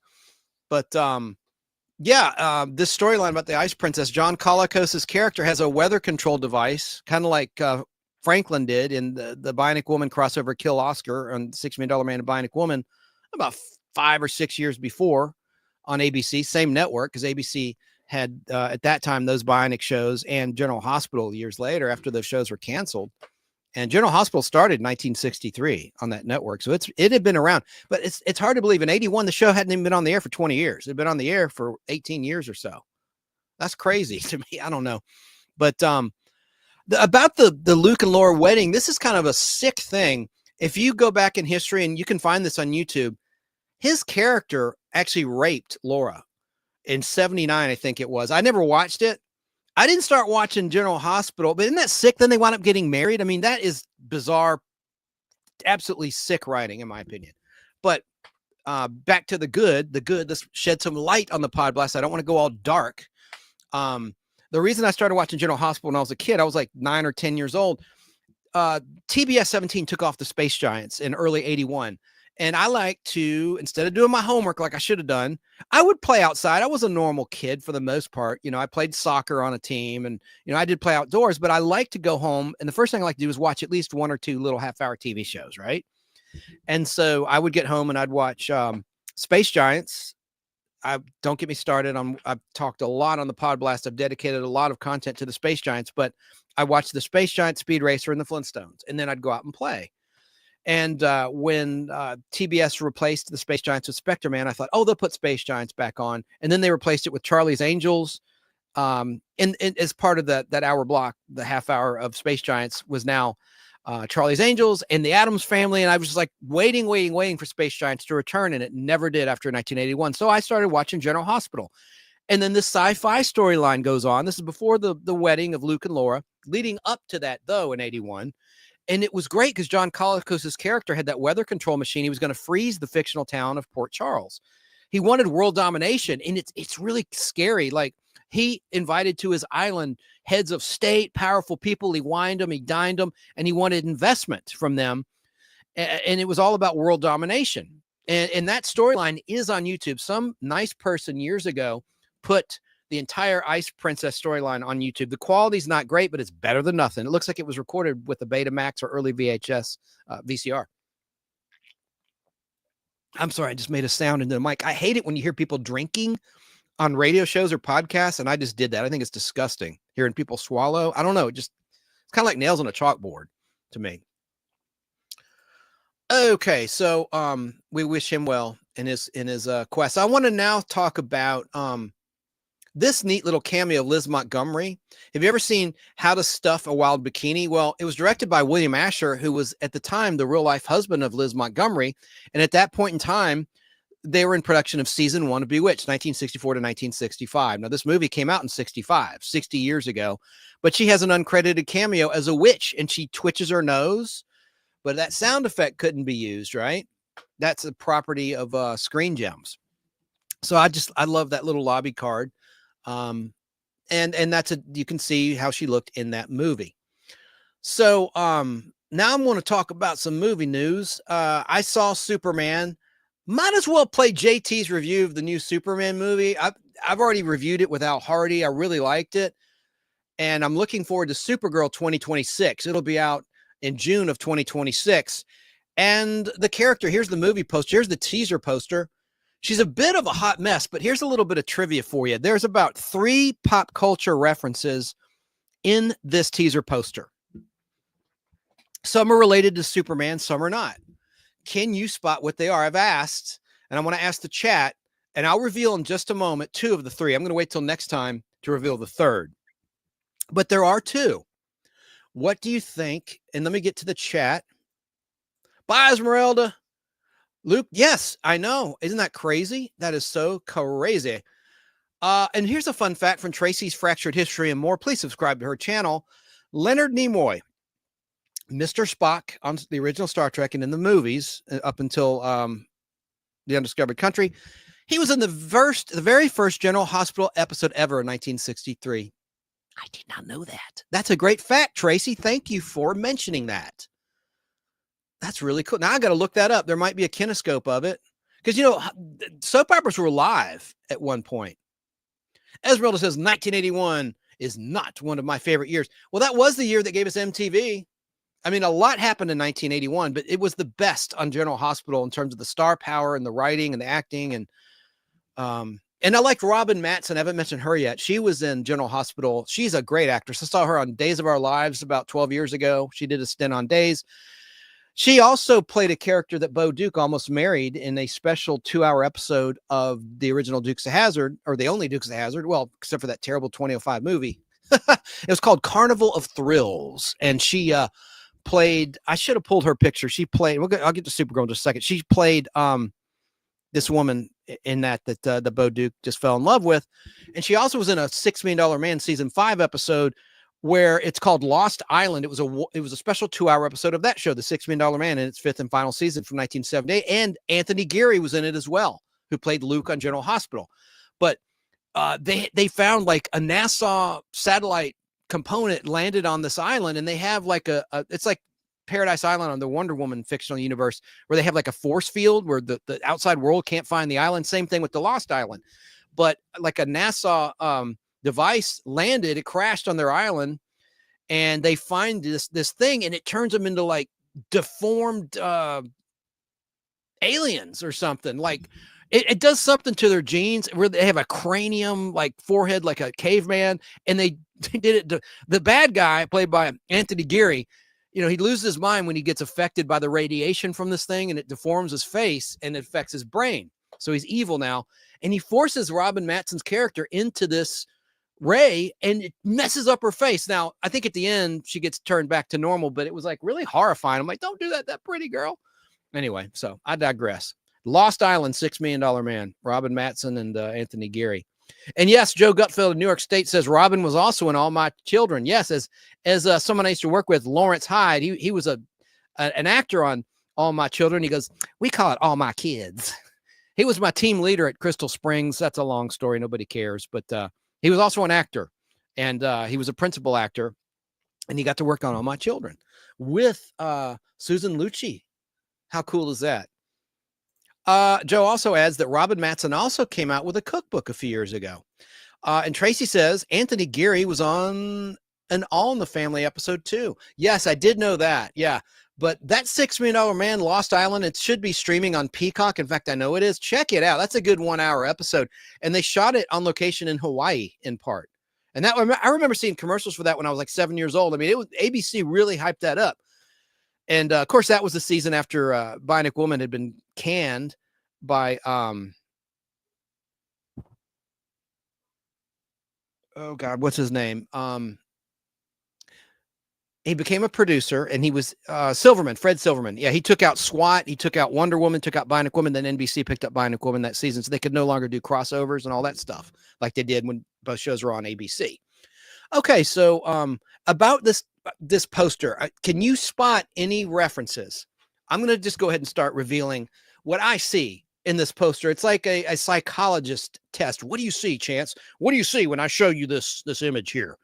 But this storyline about the Ice Princess, John Colicos's character has a weather control device, kind of like Franklin did in the Bionic Woman crossover Kill Oscar on $6 Million Man and Bionic Woman about 5 or 6 years before on ABC, same network, because ABC had at that time those Bionic shows and General Hospital years later after those shows were canceled. And General Hospital started in 1963 on that network. So it had been around, but it's hard to believe in 81, the show hadn't even been on the air for 20 years. It had been on the air for 18 years or so. That's crazy to me. I don't know. But about the Luke and Laura wedding, this is kind of a sick thing. If you go back in history, and you can find this on YouTube, his character actually raped Laura in 79, I think it was. I never watched it. I didn't start watching General Hospital, but isn't that sick? Then they wound up getting married. I mean, that is bizarre, absolutely sick writing, in my opinion. But back to the good, let's shed some light on the Podblast. I don't want to go all dark. The reason I started watching General Hospital when I was a kid, I was like 9 or 10 years old. TBS 17 took off the Space Giants in early 81. And I like to, instead of doing my homework like I should have done, I would play outside. I was a normal kid for the most part. You know, I played soccer on a team and, you know, I did play outdoors, but I like to go home. And the first thing I like to do is watch at least 1 or 2 little half-hour TV shows, right? And so I would get home and I'd watch Space Giants. Don't get me started. I've talked a lot on the Podblast. I've dedicated a lot of content to the Space Giants, but I watched the Space Giant, Speed Racer, and the Flintstones, and then I'd go out and play. And when TBS replaced the Space Giants with Spectre Man, I thought, oh, they'll put Space Giants back on. And then they replaced it with Charlie's Angels. And as part of that hour block, the half hour of Space Giants was now Charlie's Angels and the Addams Family. And I was just like waiting for Space Giants to return. And it never did after 1981. So I started watching General Hospital. And then this sci-fi storyline goes on. This is before the wedding of Luke and Laura, leading up to that, though, in 81. And it was great because John Colicos's character had that weather control machine. He was going to freeze the fictional town of Port Charles. He wanted world domination, and it's really scary. Like, he invited to his island heads of state, powerful people. He wined them, he dined them, and he wanted investment from them. And it was all about world domination. And that storyline is on YouTube. Some nice person years ago put the entire Ice Princess storyline on YouTube. The quality's not great, but it's better than nothing. It looks like it was recorded with a Betamax or early VHS VCR. I'm sorry, I just made a sound into the mic. I hate it when you hear people drinking on radio shows or podcasts, and I just did that. I think it's disgusting hearing people swallow. I don't know. It's kind of like nails on a chalkboard to me. Okay, so we wish him well in his quest. I want to now talk about this neat little cameo of Liz Montgomery. Have you ever seen How to Stuff a Wild Bikini? Well, it was directed by William Asher, who was at the time the real life husband of Liz Montgomery. And at that point in time, they were in production of season 1 of Bewitched, 1964 to 1965. Now, this movie came out in 65, 60 years ago, but she has an uncredited cameo as a witch, and she twitches her nose, but that sound effect couldn't be used, right? That's a property of Screen Gems. So I love that little lobby card. And that's you can see how she looked in that movie. So now I'm going to talk about some movie news. I saw Superman. Might as well play JT's review of the new Superman movie. I've already reviewed it with Al Hardy. I really liked it, and I'm looking forward to Supergirl 2026. It'll be out in June of 2026. And the character, here's the movie poster. Here's the teaser poster. She's a bit of a hot mess, but here's a little bit of trivia for you. There's about 3 pop culture references in this teaser poster. Some are related to Superman, some are not. Can you spot what they are? I've asked, and I want to ask the chat, and I'll reveal in just a moment 2 of the 3. I'm going to wait till next time to reveal the 3rd. But there are 2. What do you think? And let me get to the chat. Bye, Esmeralda. Luke, yes, I know. Isn't that crazy? That is so crazy. And here's a fun fact from Tracy's Fractured History and More. Please subscribe to her channel. Leonard Nimoy, Mr. Spock on the original Star Trek and in the movies up until The Undiscovered Country. He was in the very first General Hospital episode ever in 1963. I did not know that. That's a great fact, Tracy. Thank you for mentioning that. That's really cool. Now I got to look that up. There might be a kinescope of it because, you know, soap operas were live at one point. Esmeralda says 1981 is not one of my favorite years. Well, that was the year that gave us MTV. I mean, a lot happened in 1981, but it was the best on General Hospital in terms of the star power and the writing and the acting. And I like Robin Mattson. I haven't mentioned her yet. She was in General Hospital. She's a great actress. I saw her on Days of Our Lives about 12 years ago. She did a stint on Days. She also played a character that Bo Duke almost married in a special 2-hour episode of the original Dukes of Hazzard, or the only Dukes of Hazzard. Well, except for that terrible 2005 movie. It was called Carnival of Thrills. And she played, I should have pulled her picture. She played, I'll get to Supergirl in just a second. She played this woman in that the Bo Duke just fell in love with. And she also was in a $6 Million Man season 5 episode where it's called Lost Island. It was a special 2-hour episode of that show, The $6 Million Man, in its 5th and final season from 1978. And Anthony Geary was in it as well, who played Luke on General Hospital. But they found like a NASA satellite component landed on this island, and they have like it's like Paradise Island on the Wonder Woman fictional universe, where they have like a force field where the outside world can't find the island. Same thing with the Lost Island. But like a NASA device landed, it crashed on their island, and they find this thing, and it turns them into like deformed aliens or something. Like it does something to their genes where they have a cranium, like forehead, like a caveman, and they did it to the bad guy played by Anthony Geary. You know, he loses his mind when he gets affected by the radiation from this thing, and it deforms his face and it affects his brain. So he's evil now, and he forces Robin Mattson's character into this ray, and it messes up her face. Now, I think at the end she gets turned back to normal, but it was like really horrifying. I'm like, don't do that pretty girl. Anyway, so I digress. Lost Island, $6 Million Man, Robin Mattson and Anthony Geary. And yes, Joe Gutfeld of New York State says Robin was also in All My Children. Yes, as someone I used to work with, Lawrence Hyde, he was an actor on All My Children. He goes, we call it All My Kids. He was my team leader at Crystal Springs. That's a long story. Nobody cares. But he was also an actor, and he was a principal actor, and he got to work on All My Children with Susan Lucci. How cool is that? Joe also adds that Robin Mattson also came out with a cookbook a few years ago. And Tracy says Anthony Geary was on an All in the Family episode too. Yes, I did know that. Yeah. But that $6 Million Man, Lost Island, it should be streaming on Peacock. In fact, I know it is. Check it out. That's a good 1-hour episode. And they shot it on location in Hawaii in part. And that I remember seeing commercials for that when I was like 7 years old. I mean, ABC really hyped that up. And of course, that was the season after Bionic Woman had been canned by oh God, what's his name? He became a producer, and he was Silverman, Fred Silverman. Yeah, he took out SWAT, he took out Wonder Woman, took out Bionic Woman. Then NBC picked up Bionic Woman that season, so they could no longer do crossovers and all that stuff like they did when both shows were on ABC. Okay, so about this poster, can you spot any references? I'm going to just go ahead and start revealing what I see in this poster. It's like a psychologist test. What do you see, Chance? What do you see when I show you this image here?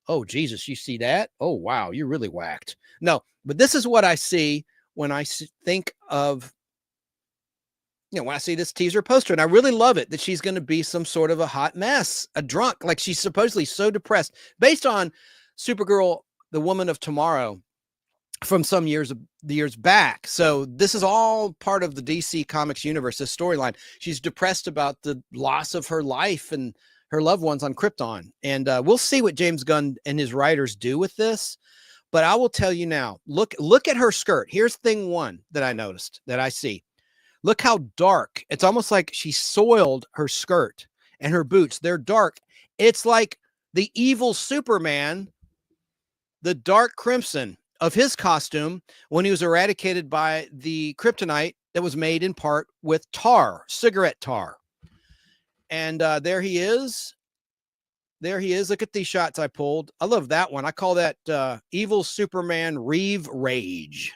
Oh, Jesus, you see that? Oh, wow, you're really whacked. No, but this is what I see when I think of, when I see this teaser poster, and I really love it that she's going to be some sort of a hot mess, a drunk, like she's supposedly so depressed based on Supergirl, the Woman of Tomorrow from some years back. So this is all part of the DC Comics universe, this storyline. She's depressed about the loss of her life and her loved ones on Krypton. And we'll see what James Gunn and his writers do with this. But I will tell you now, look at her skirt. Here's thing one that I noticed, that I see. Look how dark. It's almost like she soiled her skirt and her boots. They're dark. It's like the evil Superman, the dark crimson of his costume when he was eradicated by the kryptonite that was made in part with tar, cigarette tar. And there he is. There he is. Look at these shots I pulled. I love that one. I call that evil Superman Reeve Rage.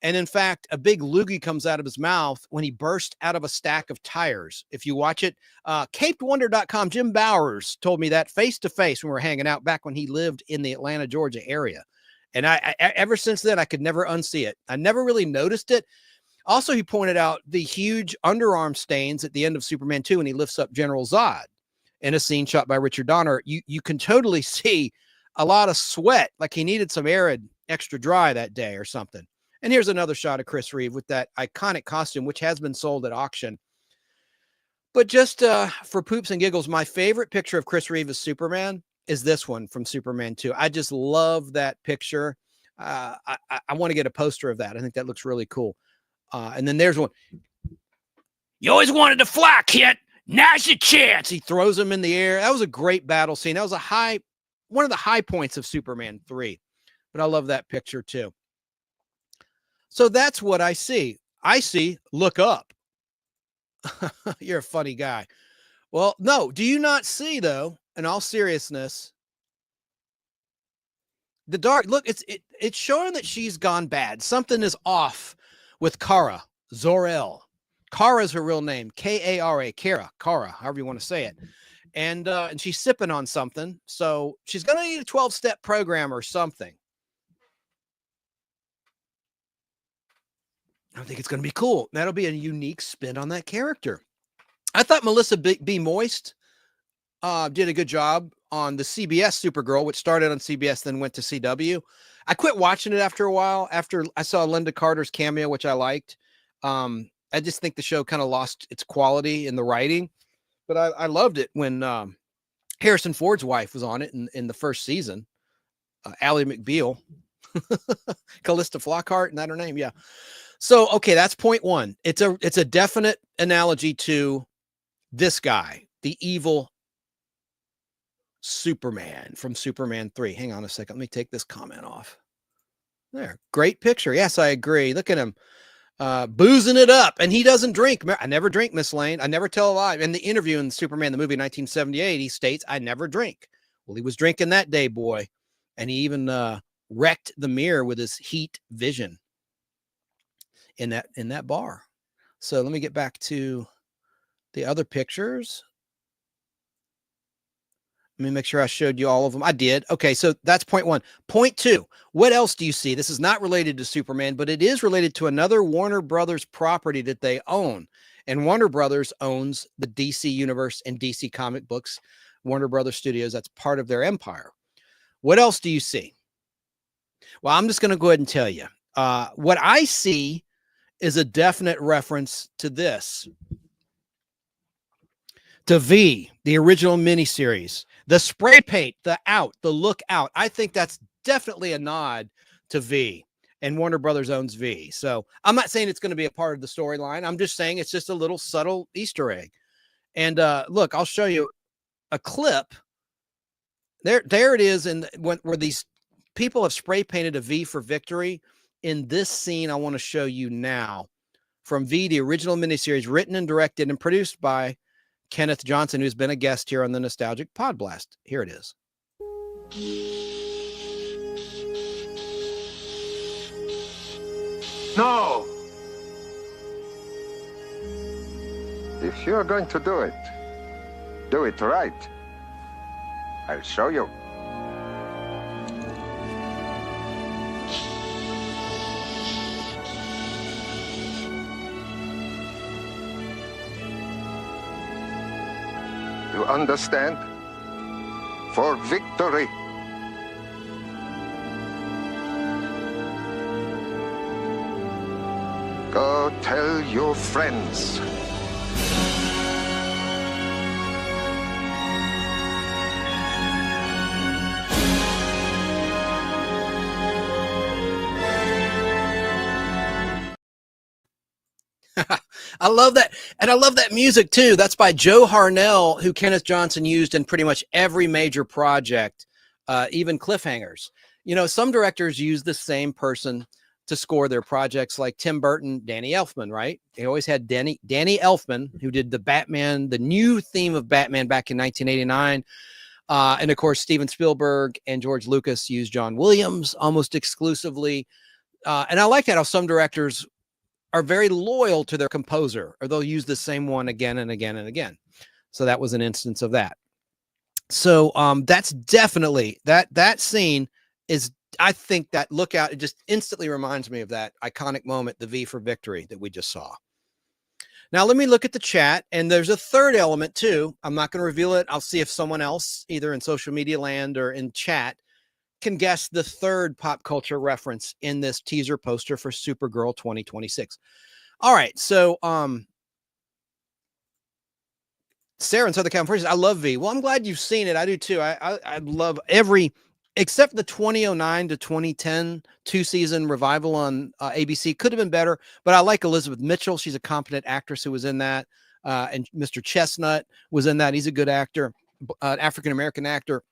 And in fact, a big loogie comes out of his mouth when he burst out of a stack of tires. If you watch it, capedwonder.com, Jim Bowers told me that face to face when we were hanging out back when he lived in the Atlanta, Georgia area. And I ever since then, I could never unsee it. I never really noticed it. Also, he pointed out the huge underarm stains at the end of Superman 2 when he lifts up General Zod in a scene shot by Richard Donner. You can totally see a lot of sweat, like he needed some arid extra dry that day or something. And here's another shot of Chris Reeve with that iconic costume, which has been sold at auction. But just for poops and giggles, my favorite picture of Chris Reeve as Superman is this one from Superman 2. I just love that picture. I want to get a poster of that. I think that looks really cool. And then there's one. You always wanted to fly, kid. Now's your chance. He throws him in the air. That was a great battle scene. That was one of the high points of Superman 3. But I love that picture too. So that's what I see. I see, look up. You're a funny guy. Well, no, do you not see, though, in all seriousness, the dark, look, it's showing that she's gone bad. Something is off with Kara, Zor-El. Kara is her real name, K-A-R-A, Kara, however you want to say it. And she's sipping on something. So she's going to need a 12-step program or something. I think it's going to be cool. That'll be a unique spin on that character. I thought Melissa B. Moist did a good job on the CBS Supergirl, which started on CBS, then went to CW. I quit watching it after a while, after I saw Linda Carter's cameo, which I liked. I just think the show kind of lost its quality in the writing. But I loved it when Harrison Ford's wife was on it in the first season. Ally McBeal. Callista Flockhart, isn't that her name? Yeah. So, okay, that's point one. It's a definite analogy to this guy, the evil Superman from Superman 3. Hang on a second. Let me take this comment off. There. Great picture. Yes, I agree. Look at him boozing it up. And he doesn't drink. I never drink, Miss Lane. I never tell a lie. In the interview in Superman, the movie 1978, he states, I never drink. Well, he was drinking that day, boy. And he even wrecked the mirror with his heat vision in that bar. So let me get back to the other pictures. Let me make sure I showed you all of them. I did. Okay, so that's point one. Point two, what else do you see? This is not related to Superman, but it is related to another Warner Brothers property that they own. And Warner Brothers owns the DC Universe and DC comic books. Warner Brothers Studios, that's part of their empire. What else do you see? Well, I'm just going to go ahead and tell you. What I see is a definite reference to this. To V, the original miniseries. The spray paint, the look out. I think that's definitely a nod to V. and Warner Brothers owns V. So I'm not saying it's going to be a part of the storyline. I'm just saying it's just a little subtle Easter egg. And look, I'll show you a clip. There it is, where these people have spray painted a V for victory. In this scene, I want to show you now from V, the original miniseries, written and directed and produced by Kenneth Johnson, who's been a guest here on the Nostalgic Podblast. Here it is. No! If you're going to do it right. I'll show you. You understand? For victory. Go tell your friends. I love that. And I love that music too. That's by Joe Harnell, who Kenneth Johnson used in pretty much every major project, even Cliffhangers. You know, some directors use the same person to score their projects, like Tim Burton, Danny Elfman, right? They always had Danny Elfman, who did the Batman, the new theme of Batman back in 1989. And of course, Steven Spielberg and George Lucas used John Williams almost exclusively. And I like that how some directors are very loyal to their composer, or they'll use the same one again and again and again. So that was an instance of that. So that's definitely that scene is, I think that lookout, it just instantly reminds me of that iconic moment, the V for victory that we just saw. Now let me look at the chat, and there's a third element too. I'm not going to reveal it. I'll see if someone else, either in social media land or in chat, can guess the third pop culture reference in this teaser poster for Supergirl 2026. All right. So, Sarah in Southern California says, I love V. Well, I'm glad you've seen it. I do too. I love every, except the 2009 to 2010 2-season revival on ABC. Could have been better, but I like Elizabeth Mitchell. She's a competent actress who was in that. And Mr. Chestnut was in that. He's a good actor, African-American actor.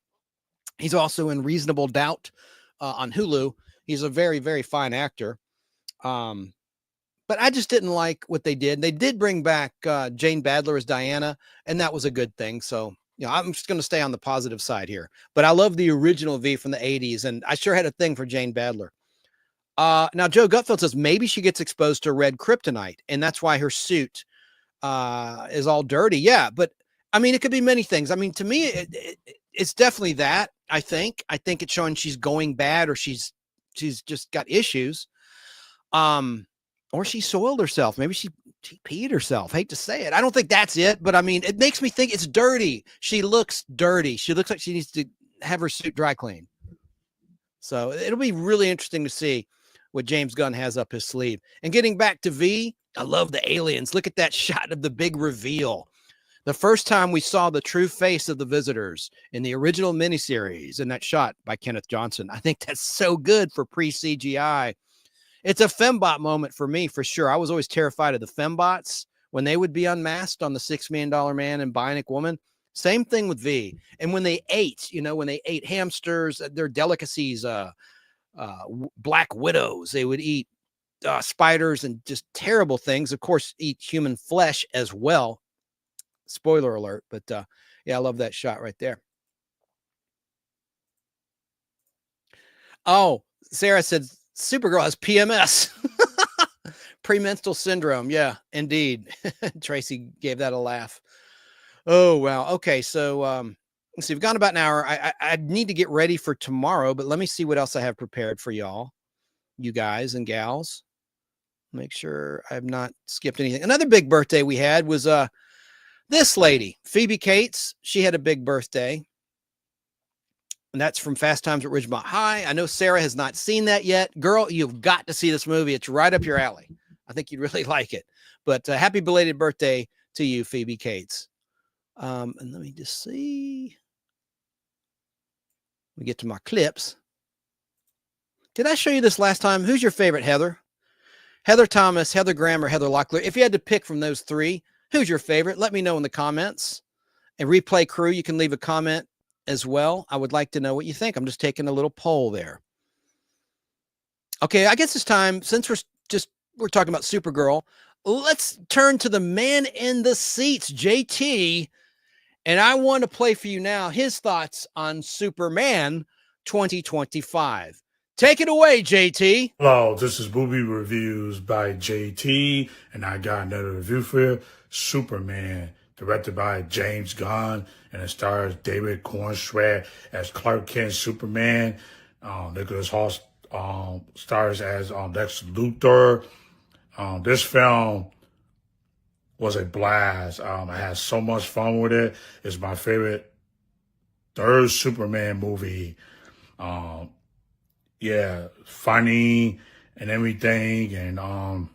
He's also in Reasonable Doubt on Hulu. He's a very, very fine actor. But I just didn't like what they did. They did bring back Jane Badler as Diana, and that was a good thing. So, you know, I'm just going to stay on the positive side here. But I love the original V from the 80s, and I sure had a thing for Jane Badler. Now, Joe Gutfeld says maybe she gets exposed to red kryptonite, and that's why her suit is all dirty. Yeah, but, I mean, it could be many things. I mean, to me, it's definitely that. I think it's showing she's going bad, or she's just got issues. Or she soiled herself. Maybe she peed herself. Hate to say it. I don't think that's it, but I mean, it makes me think it's dirty. She looks dirty. She looks like she needs to have her suit dry clean. So it'll be really interesting to see what James Gunn has up his sleeve. And getting back to V, I love the aliens. Look at that shot of the big reveal. The first time we saw the true face of the visitors in the original miniseries, and that shot by Kenneth Johnson. I think that's so good for pre-CGI. It's a fembot moment for me, for sure. I was always terrified of the fembots when they would be unmasked on the $6 Million Man and Bionic Woman. Same thing with V. And when they ate, you know, when they ate hamsters, their delicacies, black widows, they would eat spiders and just terrible things. Of course, eat human flesh as well. Spoiler alert, but yeah, I love that shot right there. Oh, Sarah said Supergirl has PMS, premenstrual syndrome. Yeah, indeed. Tracy gave that a laugh. Oh, wow. Okay, so let's see. We've gone about an hour. I need to get ready for tomorrow, but let me see what else I have prepared for y'all, you guys and gals. Make sure I've not skipped anything. Another big birthday we had was this lady, Phoebe Cates. She had a big birthday. And that's from Fast Times at Ridgemont High. I know Sarah has not seen that yet. Girl, you've got to see this movie. It's right up your alley. I think you'd really like it. But happy belated birthday to you, Phoebe Cates. And let me just see. We get to my clips. Did I show you this last time? Who's your favorite, Heather? Heather Thomas, Heather Graham, or Heather Locklear? If you had to pick from those three, who's your favorite? Let me know in the comments. And Replay Crew, you can leave a comment as well. I would like to know what you think. I'm just taking a little poll there. Okay, I guess it's time, since we're talking about Supergirl, let's turn to the man in the seats, JT. And I want to play for you now his thoughts on Superman 2025. Take it away, JT. Hello, this is Booby Reviews by JT, and I got another review for you. Superman, directed by James Gunn, and it stars David Cornsweet as Clark Kent Superman. Nicholas Hoult stars as Lex Luthor. This film was a blast. I had so much fun with it. It's my favorite third Superman movie. Yeah, funny and everything. And I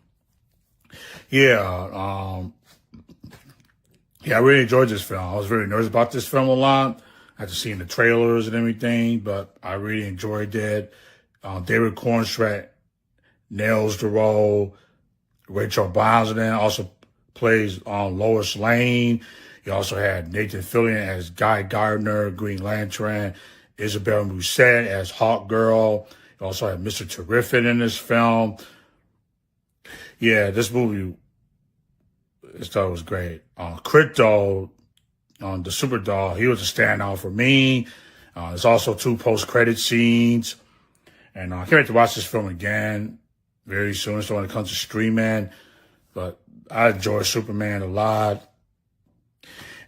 really enjoyed this film. I was very nervous about this film a lot after seeing the trailers and everything, but I really enjoyed it. David Cornsweet nails the role. Rachel Brosnahan also plays Lois Lane. You also had Nathan Fillion as Guy Gardner, Green Lantern. Isabel Musette as Hawk Girl. You also had Mr. Terrific in this film. Yeah, this movie, I thought it was great. Crypto, the Super Doll, he was a standout for me. There's also 2 post-credit scenes. And I can't wait to watch this film again very soon. So when it comes to streaming, but I enjoy Superman a lot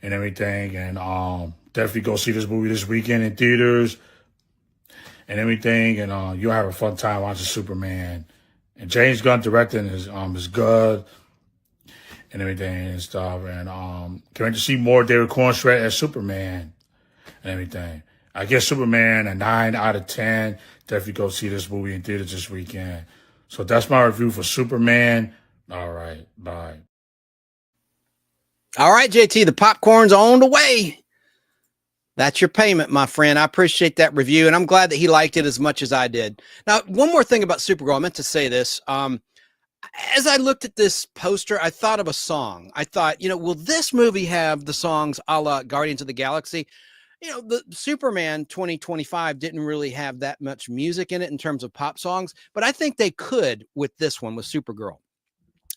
and everything. And definitely go see this movie this weekend in theaters and everything. And you'll have a fun time watching Superman. And James Gunn directing is good and everything and stuff. And can't wait to see more David Cornsweet as Superman and everything. I guess Superman a 9 out of 10. Definitely go see this movie in theaters this weekend. So that's my review for Superman. All right, bye. All right, JT, the popcorn's on the way. That's your payment, my friend. I appreciate that review, and I'm glad that he liked it as much as I did. Now, one more thing about Supergirl. I meant to say this. As I looked at this poster, I thought of a song. I thought, will this movie have the songs a la Guardians of the Galaxy? The Superman 2025 didn't really have that much music in it in terms of pop songs, but I think they could with this one, with Supergirl.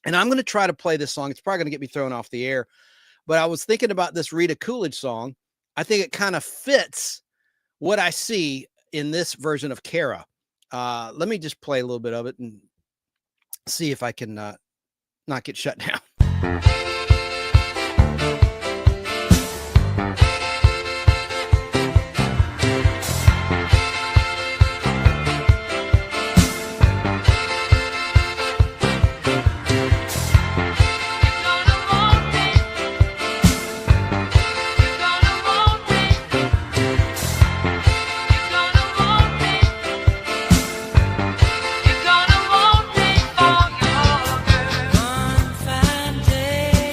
And I'm going to try to play this song. It's probably going to get me thrown off the air, but I was thinking about this Rita Coolidge song. I think it kind of fits what I see in this version of Kara. Let me just play a little bit of it and see if I can not get shut down. One fine day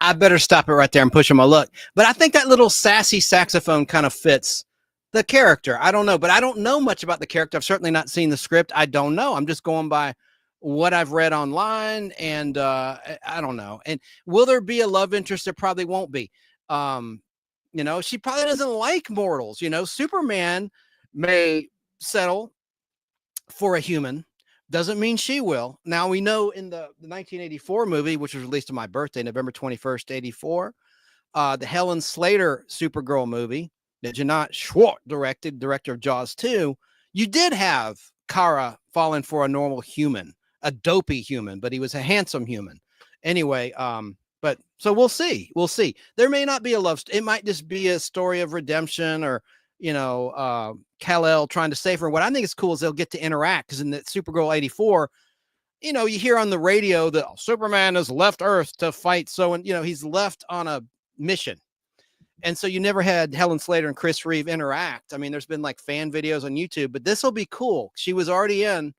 I better stop it right there and push him a look. But I think that little sassy saxophone kind of fits the character. I don't know, but I don't know much about the character. I've certainly not seen the script. I don't know. I'm just going by what I've read online, and I don't know. And will there be a love interest? There probably won't be. She probably doesn't like mortals. Superman may settle for a human. Doesn't mean she will. Now, we know in the 1984 movie, which was released on my birthday, November 21st, 84, the Helen Slater Supergirl movie that Janat Schwartz directed, director of Jaws 2, you did have Kara falling for a normal human, a dopey human, but he was a handsome human. Anyway, but so we'll see. We'll see. There may not be a love story. It might just be a story of redemption, or Kal-El trying to save her. What I think is cool is they'll get to interact, because in the Supergirl 84, you hear on the radio that Superman has left Earth to fight. So, he's left on a mission. And so you never had Helen Slater and Chris Reeve interact. I mean, there's been like fan videos on YouTube, but this will be cool. She was already in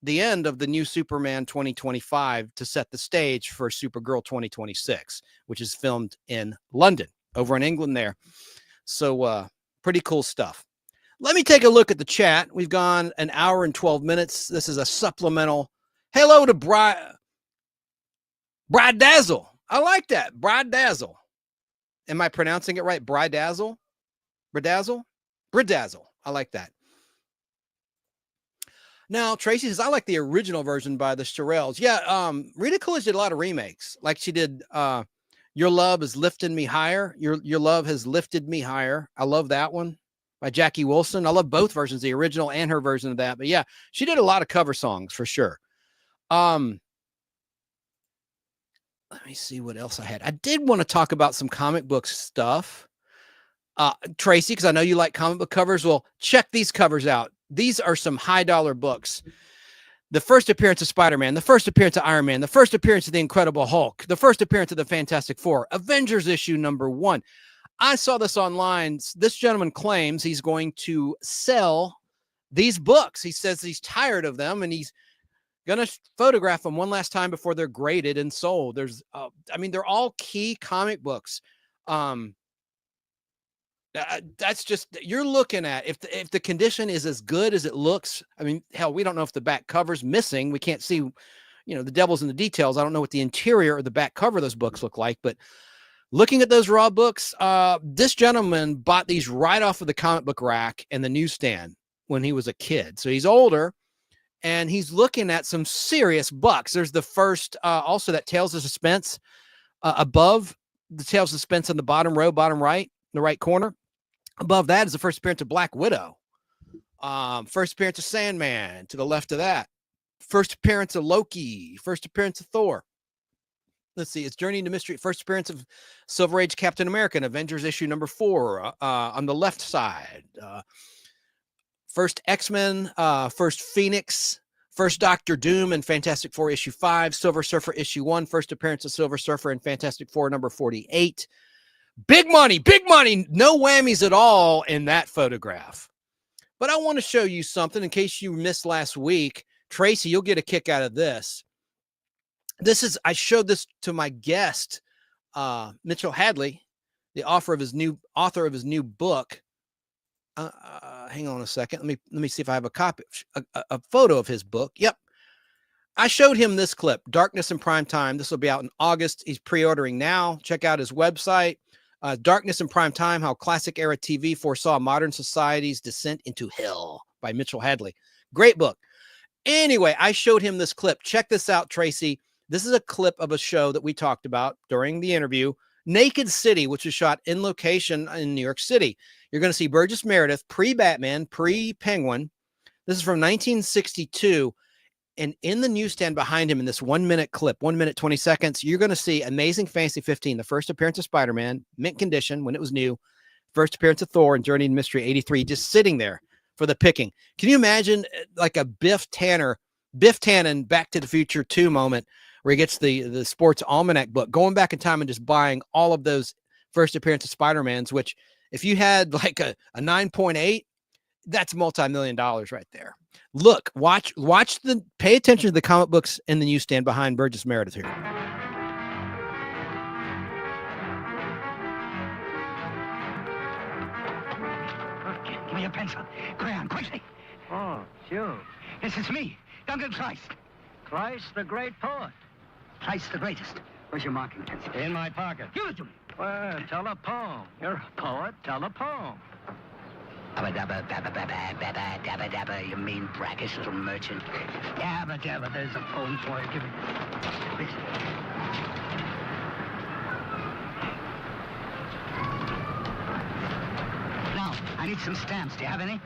the end of the new Superman 2025 to set the stage for Supergirl 2026, which is filmed in London, over in England there. So pretty cool stuff. Let me take a look at the chat. We've gone an hour and 12 minutes. This is a supplemental. Hello to Bride Dazzle. I like that. Bride Dazzle. Am I pronouncing it right? Bride Dazzle? Bridazzle? Bridazzle. I like that. Now, Tracy says, I like the original version by the Shirelles. Yeah, Rita Coolidge did a lot of remakes. Like she did Your Love Is Lifting Me Higher. Your Love Has Lifted Me Higher. I love that one by Jackie Wilson. I love both versions, the original and her version of that. But yeah, she did a lot of cover songs for sure. Let me see what else I had. I did want to talk about some comic book stuff. Tracy, because I know you like comic book covers. Well, check these covers out. These are some high dollar books. The first appearance of Spider-Man, the first appearance of Iron Man, the first appearance of the Incredible Hulk, the first appearance of the Fantastic Four, Avengers issue #1. I saw this online. This gentleman claims he's going to sell these books. He says he's tired of them, and he's going to photograph them one last time before they're graded and sold. There's, they're all key comic books. That's just, you're looking at, if the condition is as good as it looks. I mean, hell, we don't know if the back cover's missing. We can't see, the devil's in the details. I don't know what the interior or the back cover of those books look like, but looking at those raw books, this gentleman bought these right off of the comic book rack and the newsstand when he was a kid. So he's older, and he's looking at some serious bucks. There's the first, also that Tales of Suspense above the Tales of Suspense on the bottom row, bottom right, the right corner. Above that is the first appearance of Black Widow. First appearance of Sandman to the left of that. First appearance of Loki. First appearance of Thor. Let's see. It's Journey into Mystery. First appearance of Silver Age Captain America and Avengers issue #4 on the left side. First X-Men, first Phoenix, first Doctor Doom and Fantastic Four issue 5, Silver Surfer issue 1, first appearance of Silver Surfer and Fantastic Four #48. Big money, no whammies at all in that photograph. But I want to show you something in case you missed last week. Tracy, you'll get a kick out of this. I showed this to my guest, Mitchell Hadley, the author of his new book. Hang on a second. Let me see if I have a copy, a photo of his book. Yep. I showed him this clip, Darkness in Prime Time. This will be out in August. He's pre-ordering now. Check out his website. Darkness in Prime Time, How Classic Era TV Foresaw Modern Society's Descent into Hell by Mitchell Hadley. Great book. Anyway, I showed him this clip. Check this out, Tracy. This is a clip of a show that we talked about during the interview, Naked City, which was shot in location in New York City. You're going to see Burgess Meredith, pre-Batman, pre-Penguin. This is from 1962. And in the newsstand behind him in this 1 minute clip, 1 minute, 20 seconds, you're going to see Amazing Fantasy 15, the first appearance of Spider-Man, mint condition when it was new, first appearance of Thor and Journey into Mystery 83, just sitting there for the picking. Can you imagine like a Biff Tannen Back to the Future 2 moment where he gets the sports almanac book, going back in time and just buying all of those first appearance of Spider-Mans, which if you had like a 9.8, that's multi-million dollars right there. Look, pay attention to the comic books in the newsstand behind Burgess Meredith here. Yes, it's me, Duncan Christ. Christ, the great poet. Christ, the greatest. Where's your marking pencil? In my pocket. Give it to me. Well, tell a poem. You're a poet. Tell a poem. Abba dabba, dabba, dabba, dabba, dabba, dabba, you mean brackish little merchant. Dabba, dabba, there's a poem for you. Give it. Listen. Now, I need some stamps. Do you have any?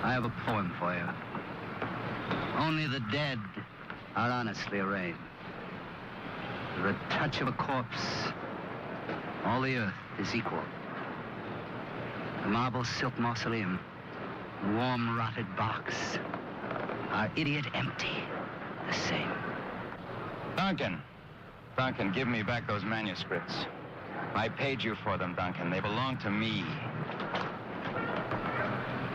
I have a poem for you. Only the dead are honestly arraigned. With a touch of a corpse, all the earth is equal. The marble silk mausoleum, the warm rotted box, our idiot empty, the same. Duncan, give me back those manuscripts. I paid you for them, Duncan. They belong to me.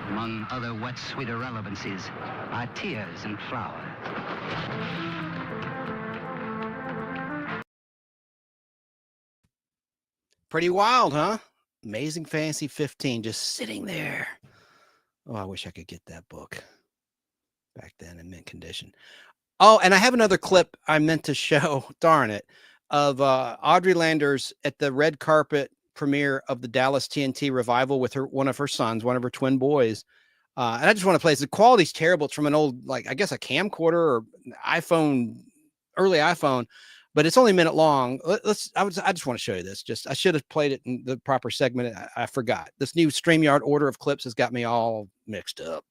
Among other wet, sweet irrelevancies are tears and flowers. Pretty wild, huh? Amazing Fantasy 15 just sitting there. Oh, I wish I could get that book back then in mint condition. Oh, and I have another clip I meant to show, darn it, of Audrey Landers at the red carpet premiere of the Dallas TNT revival with one of her sons, one of her twin boys. And I just want to play this. The quality's terrible. It's from an old, like, I guess a camcorder or iPhone, early iPhone, but it's only a minute long. I just want to show you this. I should have played it in the proper segment. I forgot. This new StreamYard order of clips has got me all mixed up.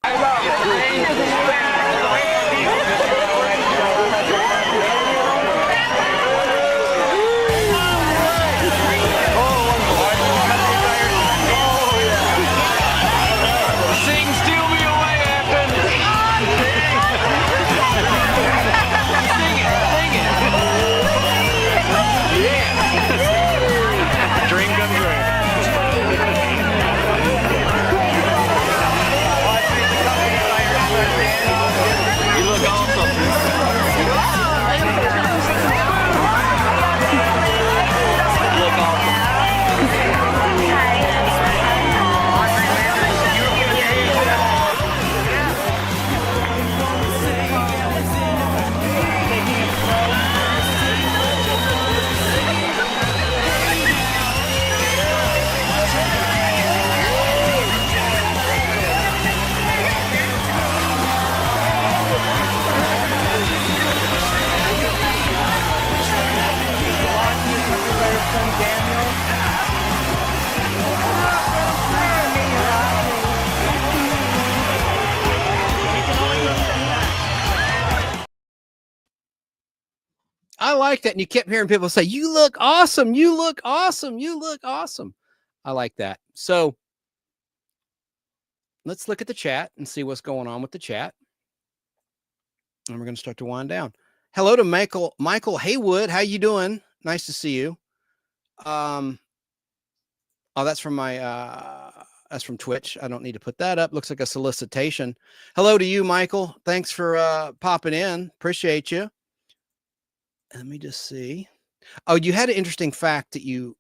I like that. And you kept hearing people say, you look awesome. You look awesome. You look awesome. I like that. So let's look at the chat and see what's going on with the chat. And we're going to start to wind down. Hello to Michael Haywood. How you doing? Nice to see you. Oh, that's from that's from Twitch. I don't need to put that up. Looks like a solicitation. Hello to you, Michael. Thanks for popping in. Appreciate you. Let me just see. Oh, you had an interesting fact that you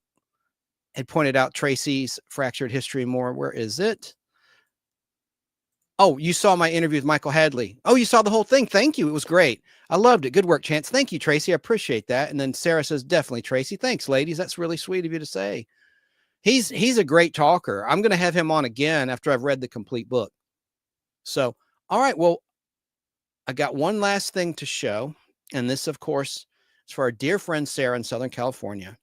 had pointed out, Tracy's Fractured History More. Where is it? Oh, you saw my interview with Michael Hadley. Oh, you saw the whole thing. Thank you. It was great. I loved it. Good work, Chance. Thank you, Tracy. I appreciate that. And then Sarah says, definitely, Tracy. Thanks, ladies. That's really sweet of you to say. He's a great talker. I'm going to have him on again after I've read the complete book. So, all right. Well, I got one last thing to show. And this, of course, is for our dear friend Sarah in Southern California.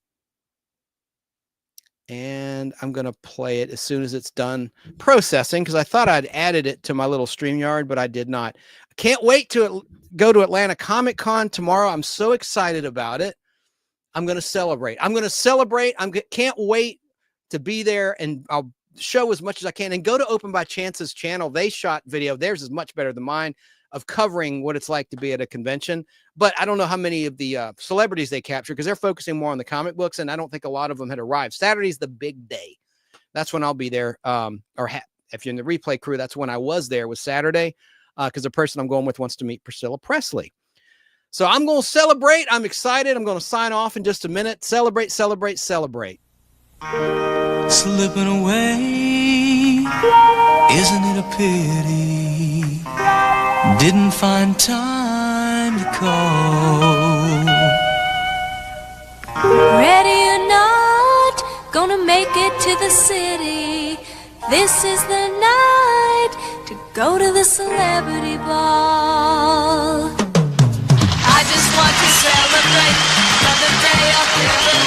And I'm going to play it as soon as it's done processing, because I thought I'd added it to my little StreamYard, but I did not. I can't wait to go to Atlanta Comic Con tomorrow. I'm so excited about it. I'm going to celebrate. Can't wait to be there, and I'll show as much as I can. And go to Open by Chance's channel. They shot video. Theirs is much better than mine, of covering what it's like to be at a convention. But I don't know how many of the celebrities they capture, because they're focusing more on the comic books, and I don't think a lot of them had arrived. Saturday's the big day. That's when I'll be there. If you're in the replay crew, that's when I was there, was Saturday, because the person I'm going with wants to meet Priscilla Presley. So I'm going to celebrate. I'm excited. I'm going to sign off in just a minute. Celebrate, celebrate, celebrate. Slipping away Isn't it a pity? Didn't find time to call. Ready or not, gonna make it to the city. This is the night to go to the celebrity ball. I just want to celebrate another day of living.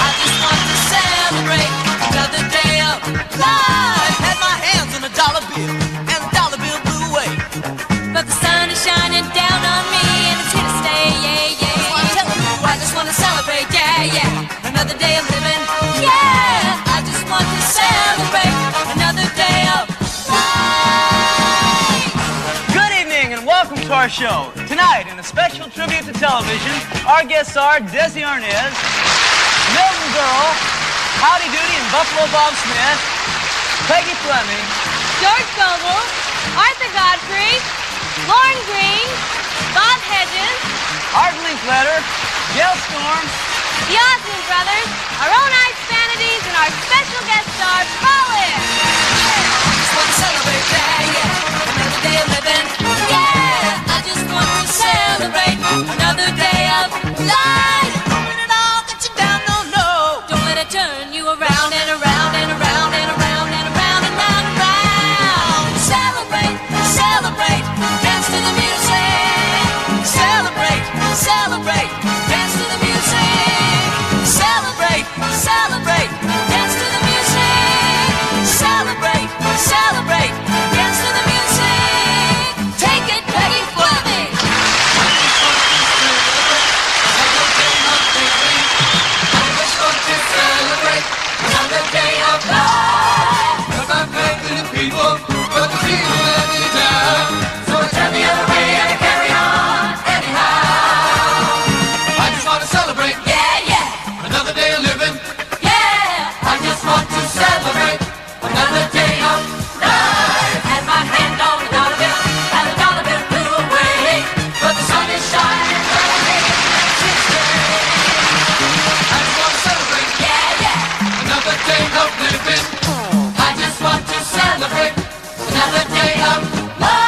I just want to celebrate another day of life. Had my hands on a dollar bill and the dollar bill blew away. But the sun is shining down on me and it's here to stay, yeah, yeah. I just want to celebrate, yeah, yeah. Another day of living, yeah. I just want to celebrate another day of life. Good evening and welcome to our show. Tonight, in a special tribute to television, our guests are Desi Arnaz, Milton Berle, Howdy Doody and Buffalo Bob Smith, Peggy Fleming, George Gobel, Arthur Godfrey, Lauren Green, Bob Hedges, Art Linkletter, Gail Storm, the Osmond Brothers, our own Ice Vanities, and our special guest star, Colin. I just want to celebrate, yeah, yeah. Another day of living, yeah. I just want to celebrate another day of life. Don't let it all get you down, no, no. Don't let it turn you around and around and around and around and around and round and round. Celebrate, celebrate, dance to the music. Celebrate, celebrate, dance to the music. Celebrate, celebrate, dance to the music. Celebrate, celebrate, dance to the music. Take it, Peggy Fleming. I just want to celebrate another day of life. Got my faith in the people, but the people let me down. So I turn the other way and I carry on anyhow. I just want to celebrate, yeah, yeah. Another day of living, yeah. I just want to celebrate another day of life. Had my hand on the dollar bill and the dollar bill blew away, but the sun is shining bright. I just want to celebrate, yeah, yeah. Another day of living. I just want to celebrate another day of life.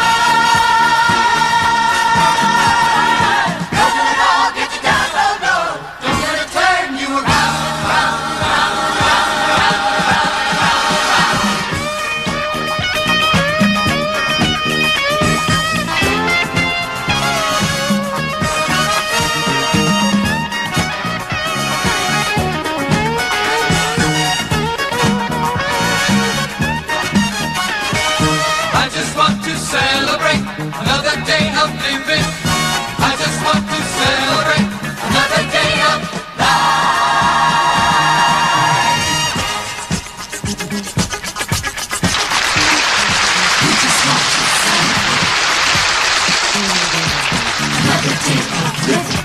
Don't let it all get you down, no, no. Don't let it turn you around, around, around, around, around, around, around. I just want to celebrate another day of living. I just want to celebrate another day of life. We just want to celebrate another day of living.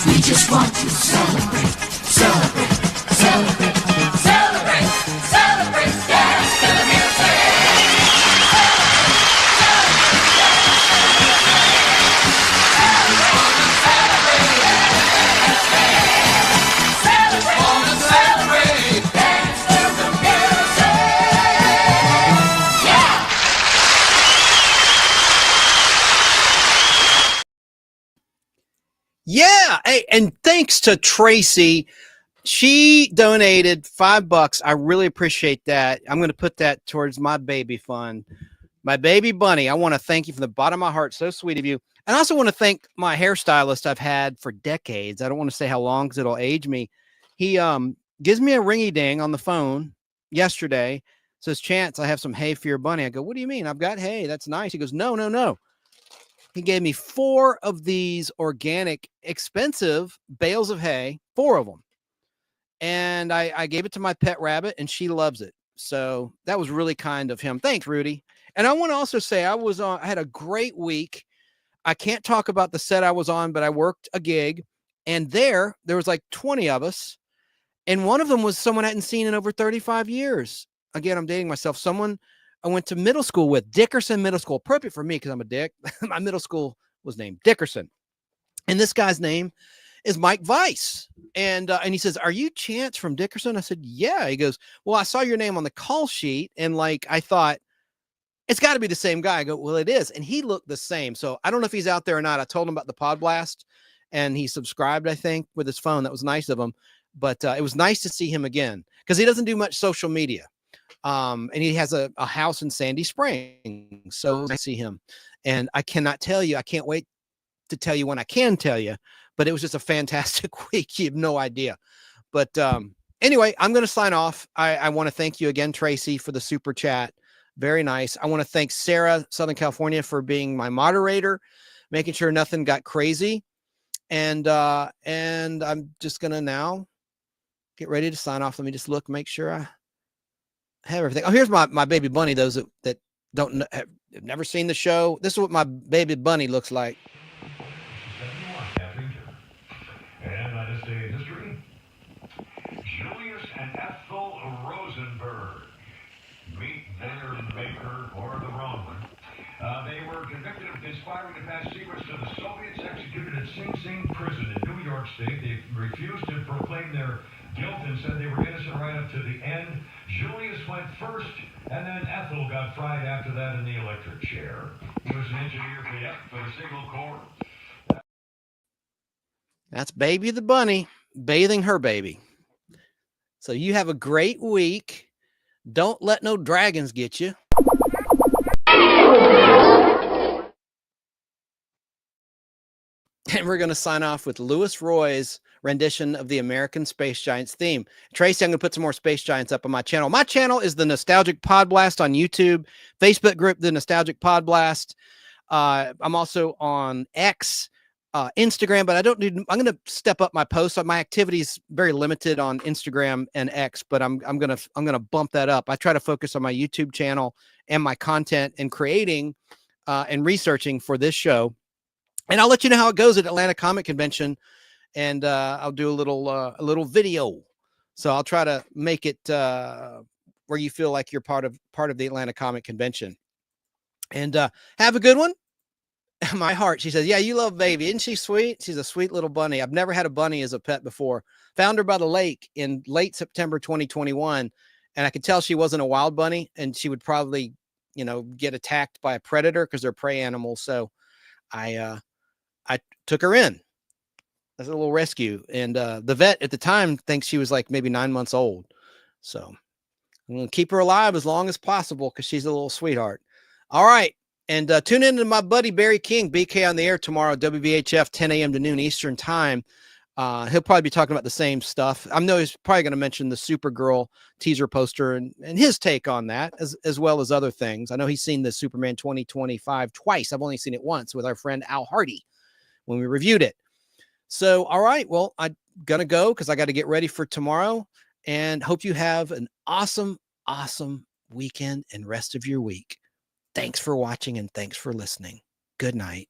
We just want to celebrate, celebrate, celebrate, celebrate, celebrate, dance to the music. Yeah. Hey, and thanks to Tracy. She donated $5. I really appreciate that. I'm going to put that towards my baby fund. My baby bunny. I want to thank you from the bottom of my heart. So sweet of you. And I also want to thank my hairstylist I've had for decades. I don't want to say how long because it'll age me. He gives me a ringy ding on the phone yesterday. Says, Chance, I have some hay for your bunny. I go, what do you mean? I've got hay. That's nice. He goes, no, no, no. He gave me 4 of these organic, expensive bales of hay, 4 of them. And I gave it to my pet rabbit and she loves it. So that was really kind of him. Thanks, Rudy. And I want to also say I had a great week. I can't talk about the set I was on, but I worked a gig and there was like 20 of us. And one of them was someone I hadn't seen in over 35 years. Again, I'm dating myself. Someone I went to middle school with, Dickerson Middle School. Appropriate for me because I'm a dick. My middle school was named Dickerson. And this guy's name is Mike Weiss. And he says, "Are you Chance from Dickerson?" I said, "Yeah." He goes, "Well, I saw your name on the call sheet, and like I thought it's got to be the same guy." I go, "Well, it is," and he looked the same. So I don't know if he's out there or not. I told him about the Podblast, and he subscribed, I think, with his phone. That was nice of him. But it was nice to see him again because he doesn't do much social media, and he has a house in Sandy Springs. So I see him, and I cannot tell you. I can't wait to tell you when I can tell you. But it was just a fantastic week. You have no idea. But anyway, I'm going to sign off. I want to thank you again, Tracy, for the super chat. Very nice. I want to thank Sarah, Southern California, for being my moderator, making sure nothing got crazy. And I'm just going to now get ready to sign off. Let me just look, make sure I have everything. Oh, here's my baby bunny. Those that don't have never seen the show. This is what my baby bunny looks like. And on this day in history, Julius and Ethel Rosenberg. Meet their maker or the wrong one. They were convicted of conspiring to pass secrets to the Soviets executed at Sing Sing prison in New York State. They refused to proclaim their guilt and said they were innocent right up to the end. Julius went first, and then Ethel got fried after that in the electric chair. He was an engineer for the Signal Corps. That's Baby the Bunny bathing her baby. So you have a great week. Don't let no dragons get you. And we're going to sign off with Louis Roy's rendition of the American Space Giants theme. Tracy, I'm going to put some more Space Giants up on my channel. My channel is the Nostalgic Podblast on YouTube. Facebook group, the Nostalgic Podblast. I'm also on X. Instagram, but I'm going to step up my posts. My activity is very limited on Instagram and X, but I'm going to bump that up. I try to focus on my YouTube channel and my content and creating and researching for this show. And I'll let you know how it goes at Atlanta Comic Convention, and I'll do a little video. So I'll try to make it where you feel like you're part of the Atlanta Comic Convention. And have a good one. My heart, she says, "Yeah, you love Baby. Isn't she sweet? She's a sweet little bunny. I've never had a bunny as a pet before. Found her by the lake in late September 2021, and I could tell she wasn't a wild bunny, and she would probably, get attacked by a predator because they're prey animals. So I took her in as a little rescue, and the vet at the time thinks she was like maybe 9 months old. So I'm going to keep her alive as long as possible because she's a little sweetheart. All right. And tune in to my buddy Barry King, BK on the air tomorrow, WVHF, 10 a.m. to noon Eastern time. He'll probably be talking about the same stuff. I know he's probably going to mention the Supergirl teaser poster and his take on that, as well as other things. I know he's seen the Superman 2025 twice. I've only seen it once with our friend Al Hardy when we reviewed it. So, all right, well, I'm going to go because I got to get ready for tomorrow, and hope you have an awesome, awesome weekend and rest of your week. Thanks for watching and thanks for listening. Good night.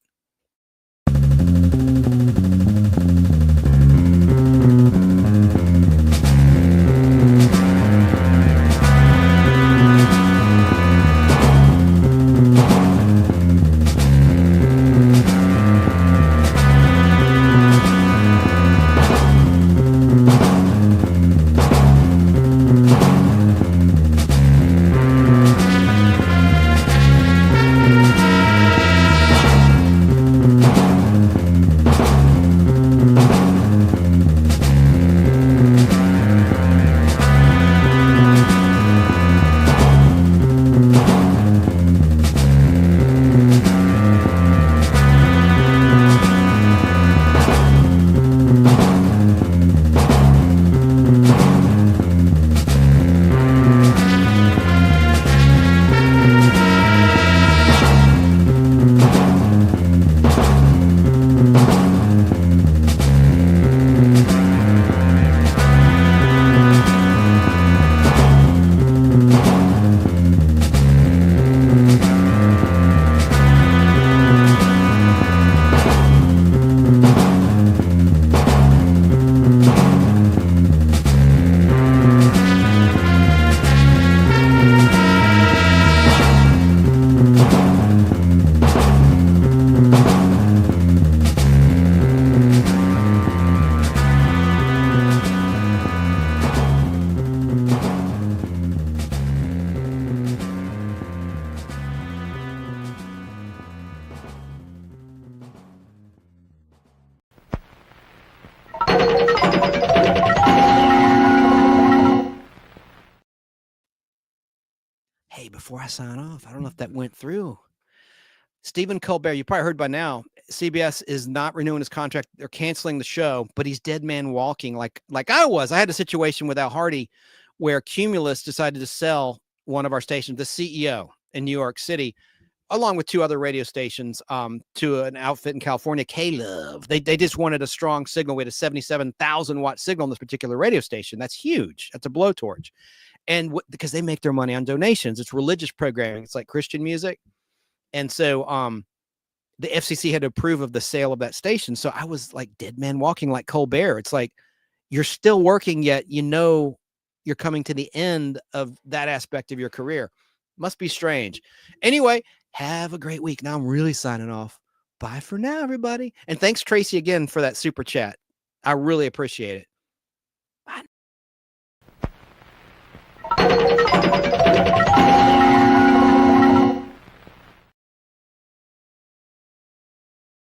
before I sign off. I don't know if that went through. Stephen Colbert, you probably heard by now, CBS is not renewing his contract. They're canceling the show, but he's dead man walking like I was. I had a situation with Al Hardy where Cumulus decided to sell one of our stations, the CEO in New York City, along with 2 other radio stations, to an outfit in California, K-Love. They just wanted a strong signal. We had a 77,000 watt signal on this particular radio station. That's huge. That's a blowtorch. And because they make their money on donations, it's religious programming. It's like Christian music. And so the FCC had to approve of the sale of that station. So I was like dead man walking like Colbert. It's like, you're still working, yet you know you're coming to the end of that aspect of your career. Must be strange. Anyway, have a great week. Now I'm really signing off. Bye for now, everybody. And thanks, Tracy, again for that super chat. I really appreciate it. Bye.